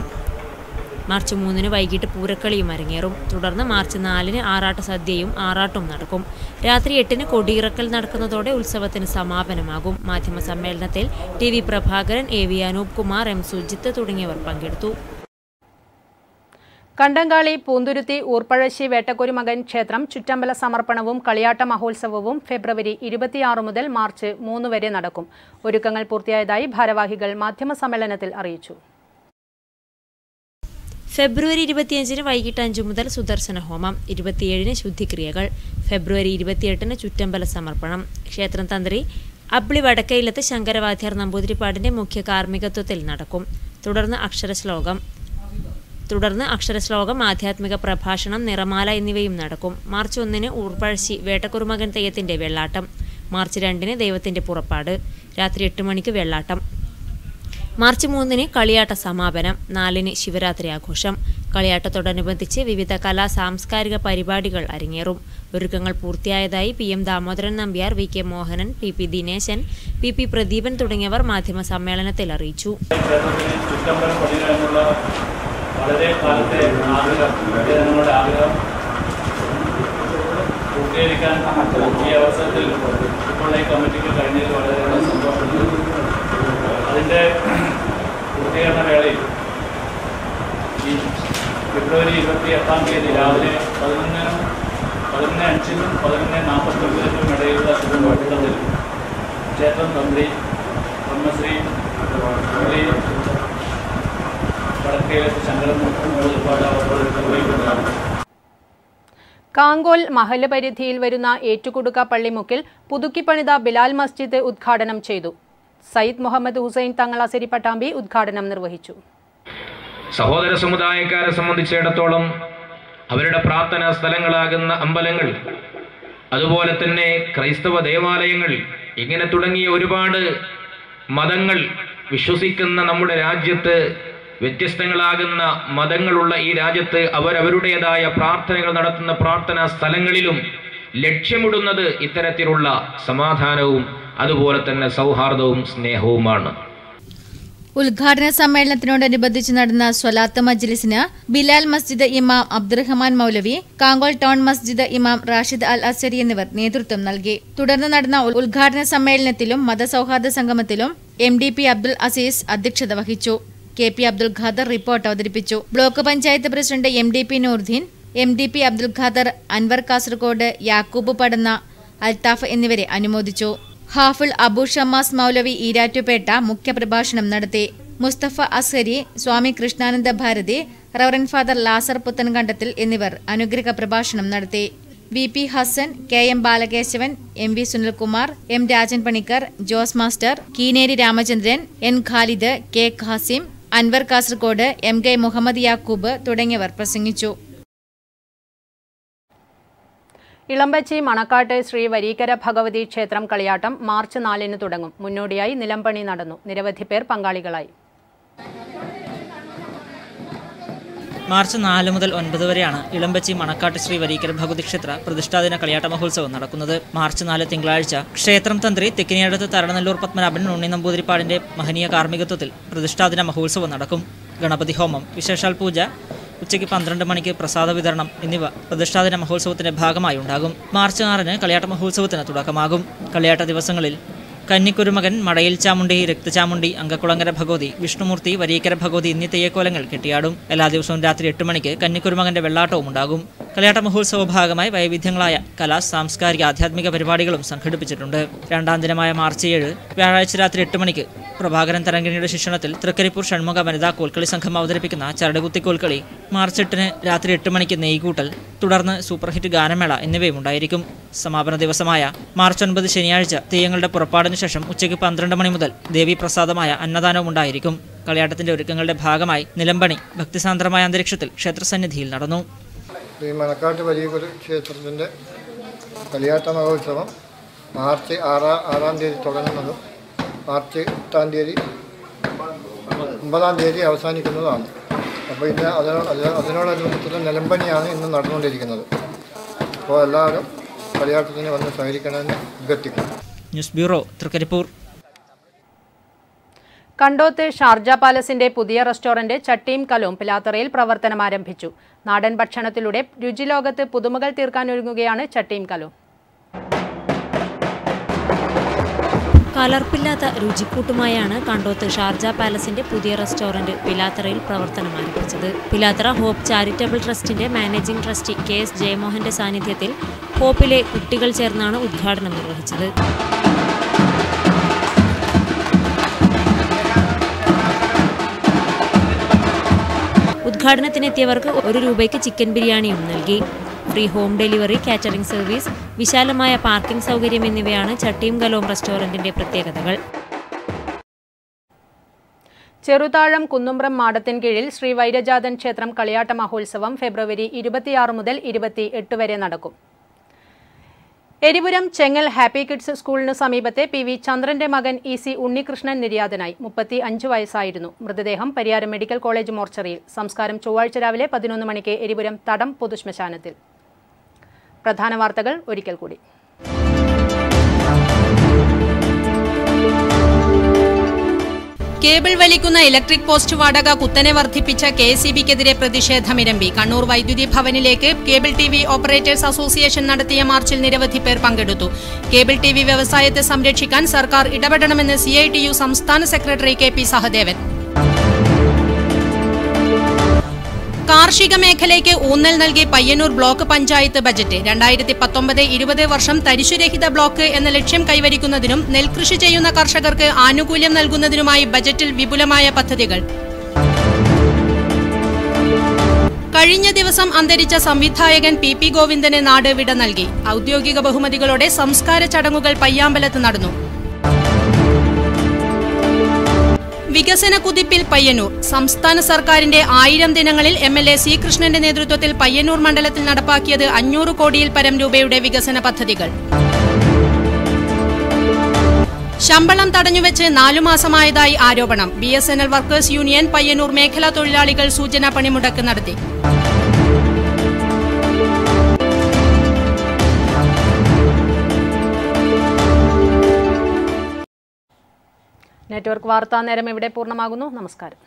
മാർച്ച് 3-ന് വൈകിട്ട് പൂരക്കളിയും അരങ്ങേറും. തുടർന്ന് മാർച്ച് 4-ന് ആറാട്ട് സദ്യയും ആറാട്ടും നടക്കും. രാത്രി 8-ന് കൊടിയിറക്കൽ നടക്കുന്നതോടെ ഉത്സവത്തിന് സമാപനമാകും. മാധ്യമ സമ്മേളനത്തിൽ TV Prabhakaran, AV Anoop Kumar, M Sujith തുടങ്ങിയവർ പങ്കെടുത്തു. കണ്ടങ്കാളി പൂന്തുരുത്തി ഊർപ്പഴശ്ശി വേട്ടക്കുരുമകൻ ക്ഷേത്രം ചുറ്റമ്പല സമർപ്പണവും കളിയാട്ട മഹോത്സവവും ഫെബ്രുവരി 26 മുതൽ മാർച്ച് 3 വരെ നടക്കും. ഒരുക്കങ്ങൾ പൂർത്തിയായതായി ഭാരവാഹികൾ മാധ്യമസമ്മേളനത്തിൽ അറിയിച്ചു. ഫെബ്രുവരി 25-ന് വൈകിട്ട് 5 മുതൽ സുദർശന ഹോമം, 27-ന് ശുദ്ധിക്രിയകൾ, ഫെബ്രുവരി 28-ന് ചുറ്റമ്പല സമർപ്പണം. ക്ഷേത്രം തന്ത്രി അബ്ളി വടക്കയിലത്ത് ശങ്കരവാദ്യാർ നമ്പൂതിരിപ്പാടിന്റെ മുഖ്യ കാർമ്മികത്വത്തിൽ നടക്കും. തുടർന്ന് അക്ഷരശ്ലോകം. തുടർന്ന് അക്ഷരശ്ലോകം, ആധ്യാത്മിക പ്രഭാഷണം, നിറമാല എന്നിവയും നടക്കും. മാർച്ച് 1 ഊർപ്പഴശ്ശി വേട്ടക്കുറുമകൻ തെയ്യത്തിന്റെ വെള്ളാട്ടം. മാർച്ച് 2 ദൈവത്തിന്റെ പുറപ്പാട്. രാത്രി 8 മണിക്ക് വെള്ളാട്ടം. മാർച്ച് 3 കളിയാട്ട സമാപനം. 4 ശിവരാത്രി ആഘോഷം. കളിയാട്ടത്തോടനുബന്ധിച്ച് വിവിധ കലാ സാംസ്കാരിക പരിപാടികൾ അരങ്ങേറും. ഒരുക്കങ്ങൾ പൂർത്തിയായതായി PM Damodaran Nambiar, VK Mohanan, PP Dineshan, PP Pradeepan തുടങ്ങിയവർ മാധ്യമ സമ്മേളനത്തിൽ അറിയിച്ചു. വളരെ കാലത്തെ ആഗ്രഹം പൂർത്തീകരിക്കാൻ ഈ അവസരത്തിൽ ഇപ്പോൾ ഈ കമ്മിറ്റിക്ക് കഴിഞ്ഞതിൽ വളരെയേറെ സന്തോഷമുണ്ട്. അതിൻ്റെ പൂർത്തീകരണ വേളയിൽ ഈ ഫെബ്രുവരി 28 രാവിലെ 11:05 11:49 ഇടയിലുള്ള ശുഭമുഹൂർത്തത്തിൽ ക്ഷേത്രം തന്ത്രി ബ്രഹ്മശ്രീ വടക്കേലെ ശങ്കരൻ ഏർപ്പാട് അവരോട് നിർവഹിക്കുന്നതാണ്. കാങ്കോൽ മഹല്ല് പരിധിയിൽ വരുന്ന ഏറ്റുകുടുക്ക പള്ളിമുക്കിൽ പുതുക്കിപ്പണിത ബിലാൽ മസ്ജിദ് ഉദ്ഘാടനം ചെയ്തു. സയ്യിദ് മുഹമ്മദ് ഹുസൈൻ തങ്ങൾ അസരി പട്ടാമ്പി ഉദ്ഘാടനം നിർവഹിച്ചു. സഹോദര സമുദായക്കാരെ സംബന്ധിച്ചിടത്തോളം അവരുടെ പ്രാർത്ഥനാ സ്ഥലങ്ങളാകുന്ന അമ്പലങ്ങൾ, അതുപോലെ തന്നെ ക്രൈസ്തവ ദേവാലയങ്ങൾ, ഇങ്ങനെ തുടങ്ങിയ ഒരുപാട് മതങ്ങൾ വിശ്വസിക്കുന്ന നമ്മുടെ രാജ്യത്ത്, വ്യത്യസ്തങ്ങളാകുന്ന മതങ്ങളുള്ള ഈ രാജ്യത്ത് അവരവരുടേതായ പ്രാർത്ഥനകൾ നടത്തുന്ന പ്രാർത്ഥനാ സ്ഥലങ്ങളിലും ലക്ഷ്യമിടുന്നത് ഇത്തരത്തിലുള്ള സമാധാനവും അതുപോലെ തന്നെ സൗഹാർദ്ദവും സ്നേഹവുമാണ്. ഉദ്ഘാടന സമ്മേളനത്തിനോടനുബന്ധിച്ച് നടന്ന സ്വലാത്ത് മജ്ലിസിന് ബിലാൽ മസ്ജിദ് ഇമാം അബ്ദുറഹ്മാൻ മൗലവി, കാങ്കോൾ ടൗൺ മസ്ജിദ് ഇമാം റാഷിദ് അൽ അസരി എന്നിവർ നേതൃത്വം നൽകി. തുടർന്ന് നടന്ന ഉദ്ഘാടന സമ്മേളനത്തിലും മതസൗഹാർദ്ദ സംഗമത്തിലും MDP അബ്ദുൽ അസീസ് അധ്യക്ഷത വഹിച്ചു. KP അബ്ദുൽ ഖാദർ റിപ്പോർട്ട് അവതരിപ്പിച്ചു. Block panchayat president MDP Nooruddeen, MDP Abdul Khader, Anwar Kasaragod, Yakoob Padanna, Althaf എന്നിവരെ അനുമോദിച്ചു. ഹാഫിൾ അബു ഷമാസ് മൗലവി ഈരാറ്റുപേട്ട മുഖ്യപ്രഭാഷണം നടത്തി. Musthafa Azhari, Swami Krishnananda Bharathi, reverend father Lazar Puthenkandathil എന്നിവർ അനുഗ്രഹ പ്രഭാഷണം നടത്തി. VP Hassan, KM Balakesavan, MV Sunilkumar, M Rajan Panicker, Jose master, Keeneri Ramachandran, N Khalid, K Khasim, Anwar Kasaragod, MK Muhammad Yakoob തുടങ്ങിയവർ പ്രസംഗിച്ചു. ഇളമ്പച്ചി മണക്കാട്ട് ശ്രീ വരീക്കര ഭഗവതി ക്ഷേത്രം കളിയാട്ടം മാർച്ച് 4 തുടങ്ങും. മുന്നോടിയായി നിലംപണി നടന്നു. നിരവധി പേർ പങ്കാളികളായി. മാർച്ച് 4 മുതൽ 9 വരെയാണ് ഇളമ്പച്ചി മണക്കാട്ട് ശ്രീ വരീക്കര ഭഗവതി ക്ഷേത്ര പ്രതിഷ്ഠാദിന കളിയാട്ട മഹോത്സവം നടക്കുന്നത്. മാർച്ച് 4 തിങ്കളാഴ്ച ക്ഷേത്രം തന്ത്രി തെക്കിനിയടത്ത് തരണനെല്ലൂർ പത്മനാഭൻ ഉണ്ണി നമ്പൂതിരിപ്പാടിന്റെ മഹനീയ കാർമ്മികത്വത്തിൽ പ്രതിഷ്ഠാദിന മഹോത്സവം നടക്കും. ഗണപതി ഹോമം, വിശേഷാൽ പൂജ, ഉച്ചയ്ക്ക് 12 മണിക്ക് പ്രസാദ വിതരണം എന്നിവ പ്രതിഷ്ഠാദിന മഹോത്സവത്തിന്റെ ഭാഗമായി ഉണ്ടാകും. മാർച്ച് 6 കളിയാട്ട മഹോത്സവത്തിന് തുടക്കമാകും. കളിയാട്ട ദിവസങ്ങളിൽ കന്നിക്കുരുമകൻ, മടയിൽ ചാമുണ്ടി, രക്തചാമുണ്ടി, അങ്കക്കുളങ്ങര ഭഗവതി, വിഷ്ണുമൂർത്തി, വരീക്കര ഭഗവതി എന്നീ തെയ്യക്കോലങ്ങൾ കെട്ടിയാടും. എല്ലാ ദിവസവും രാത്രി 8 മണിക്ക് കന്നിക്കുരുമകന്റെ വെള്ളാട്ടവും ഉണ്ടാകും. കളിയാട്ട മഹോത്സവ ഭാഗമായി വൈവിധ്യങ്ങളായ കലാ സാംസ്കാരിക ആധ്യാത്മിക പരിപാടികളും സംഘടിപ്പിച്ചിട്ടുണ്ട്. രണ്ടാം ദിനമായ മാർച്ച് 7 വ്യാഴാഴ്ച രാത്രി 8 മണിക്ക് പ്രഭാകരൻ തരംഗിണിയുടെ ശിക്ഷണത്തിൽ തൃക്കരിപ്പൂർ ഷൺമുഖ വനിതാ കോൽക്കളി സംഘം അവതരിപ്പിക്കുന്ന ചരടുകുത്തി കോൽക്കളി, മാർച്ച് 8 രാത്രി 8 മണിക്ക് നെയ്കൂട്ടൽ, തുടർന്ന് സൂപ്പർഹിറ്റ് ഗാനമേള എന്നിവയും ഉണ്ടായിരിക്കും. സമാപന ദിവസമായ മാർച്ച് 9 ശനിയാഴ്ച തെയ്യങ്ങളുടെ പുറപ്പാടിന് ശേഷം ഉച്ചയ്ക്ക് 12 മണി മുതൽ ദേവീപ്രസാദമായ അന്നദാനവും ഉണ്ടായിരിക്കും. കളിയാട്ടത്തിന്റെ ഒരുക്കങ്ങളുടെ ഭാഗമായി നിലംപണി ഭക്തിസാന്ദ്രമായ അന്തരീക്ഷത്തിൽ ക്ഷേത്രസന്നിധിയിൽ നടന്നു. ശ്രീ മണക്കാട്ട് വലിയ ക്ഷേത്രത്തിൻ്റെ കളിയാട്ട മഹോത്സവം മാർച്ച് 6 തീയതി തുടങ്ങുന്നതും മാർച്ച് 8 തീയതി 9 തീയതി അവസാനിക്കുന്നതാണ്. അപ്പോൾ ഇന്ന് അതിനോടനുബന്ധിച്ചുള്ള നിലംപണിയാണ് ഇന്ന് നടന്നുകൊണ്ടിരിക്കുന്നത്. അപ്പോൾ എല്ലാവരും കളിയാട്ടത്തിന് വന്ന് സഹകരിക്കണമെന്ന് അഭ്യർത്ഥിക്കുന്നു. News bureau, Trikaripur. Kandoth Sharjah പാലസിന്റെ പുതിയ റെസ്റ്റോറന്റ് ചട്ടിയും കലവും പിലാത്തറയിൽ പ്രവർത്തനം ആരംഭിച്ചു. നാടൻ ഭക്ഷണത്തിലൂടെ രുചിലോകത്ത് പുതുമകൾ തീർക്കാനൊരുങ്ങുകയാണ് ചട്ടിയും കലവും. കലർപ്പില്ലാത്ത രുചിക്കൂട്ടുമായാണ് കണ്ടോത്ത് ഷാർജ പാലസിന്റെ പുതിയ റെസ്റ്റോറന്റ് പിലാത്തറയിൽ പ്രവർത്തനം ആരംഭിച്ചത്. പിലാത്തറ ഹോപ്പ് ചാരിറ്റബിൾ ട്രസ്റ്റിന്റെ മാനേജിംഗ് ട്രസ്റ്റി KS ജയമോഹന്റെ സാന്നിധ്യത്തിൽ ഹോപ്പിലെ കുട്ടികൾ ചേർന്നാണ് ഉദ്ഘാടനം നിർവഹിച്ചത്. ഉദ്ഘാടനത്തിനെത്തിയവർക്ക് 1 രൂപയ്ക്ക് ചിക്കൻ ബിരിയാണിയും നൽകി. Free home delivery, catering service, വിശാലമായ പാർക്കിംഗ് സൗകര്യം എന്നിവയാണ് ചട്ടിയും കലവും റെസ്റ്റോറന്റിന്റെ പ്രത്യേകതകൾ. ചെറുതാഴം കുന്നുംബ്രം മാടത്തിൻ കീഴിൽ ശ്രീ വൈരജാതൻ ക്ഷേത്രം കളിയാട്ട മഹോത്സവം ഫെബ്രുവരി 26 മുതൽ 28 വരെ നടക്കും. എരിപുരം ചെങ്ങൽ ഹാപ്പി കിഡ്സ് സ്കൂളിന് സമീപത്തെ പി വി ചന്ദ്രന്റെ മകൻ EC ഉണ്ണികൃഷ്ണൻ നിര്യാതനായി. 35 വയസ്സായിരുന്നു. മൃതദേഹം പരിയാരം മെഡിക്കൽ കോളേജ് മോർച്ചറിയിൽ. സംസ്കാരം ചൊവ്വാഴ്ച രാവിലെ 11 മണിക്ക് എരിപുരം തടം പൊതുശ്മശാനത്തിൽ. പ്രധാന വാർത്തകൾ ഒരിക്കൽ കൂടി. കേബിൾ വലിക്കുന്ന ഇലക്ട്രിക് പോസ്റ്റ് വാടക കുത്തനെ വർദ്ധിപ്പിച്ച KSEBക്കെതിരെ പ്രതിഷേധമിരമ്പി. കണ്ണൂർ വൈദ്യുതി ഭവനിലേക്ക് കേബിൾ TV ഓപ്പറേറ്റേഴ്സ് അസോസിയേഷൻ നടത്തിയ മാർച്ചിൽ നിരവധി പേർ പങ്കെടുത്തു. കേബിൾ TV വ്യവസായത്തെ സംരക്ഷിക്കാൻ സർക്കാർ ഇടപെടണമെന്ന് CITU സംസ്ഥാന സെക്രട്ടറി KP സഹദേവൻ. കാർഷിക മേഖലയ്ക്ക് ഊന്നൽ നൽകി പയ്യന്നൂർ ബ്ലോക്ക് പഞ്ചായത്ത് ബജറ്റ്. 2019-20 വർഷം തരിശുരഹിത ബ്ലോക്ക് എന്ന ലക്ഷ്യം കൈവരിക്കുന്നതിനും നെൽകൃഷി ചെയ്യുന്ന കർഷകർക്ക് ആനുകൂല്യം നൽകുന്നതിനുമായി ബജറ്റിൽ വിപുലമായ പദ്ധതികൾ. കഴിഞ്ഞ ദിവസം അന്തരിച്ച സംവിധായകൻ PP ഗോവിന്ദന് നാട് വിട നൽകി. ഔദ്യോഗിക ബഹുമതികളോടെ സംസ്കാര ചടങ്ങുകൾ പയ്യാമ്പലത്ത് നടന്നു. വികസന കുതിപ്പിൽ പയ്യന്നൂർ. സംസ്ഥാന സർക്കാരിന്റെ 1000 ദിനങ്ങളിൽ MLA C കൃഷ്ണന്റെ നേതൃത്വത്തിൽ പയ്യന്നൂർ മണ്ഡലത്തിൽ നടപ്പാക്കിയത് 500 കോടിയിൽ പരം രൂപയുടെ വികസന പദ്ധതികൾ. ശമ്പളം തടഞ്ഞുവെച്ച് 4 മാസമായതായി ആരോപണം. BSNL വർക്കേഴ്സ് യൂണിയൻ പയ്യന്നൂർ മേഖലാ തൊഴിലാളികൾ സൂചനാ പണിമുടക്ക് നടത്തി. നെറ്റ്വർക്ക് വാർത്താ നേരം ഇവിടെ പൂർണ്ണമാകുന്നു. നമസ്കാരം.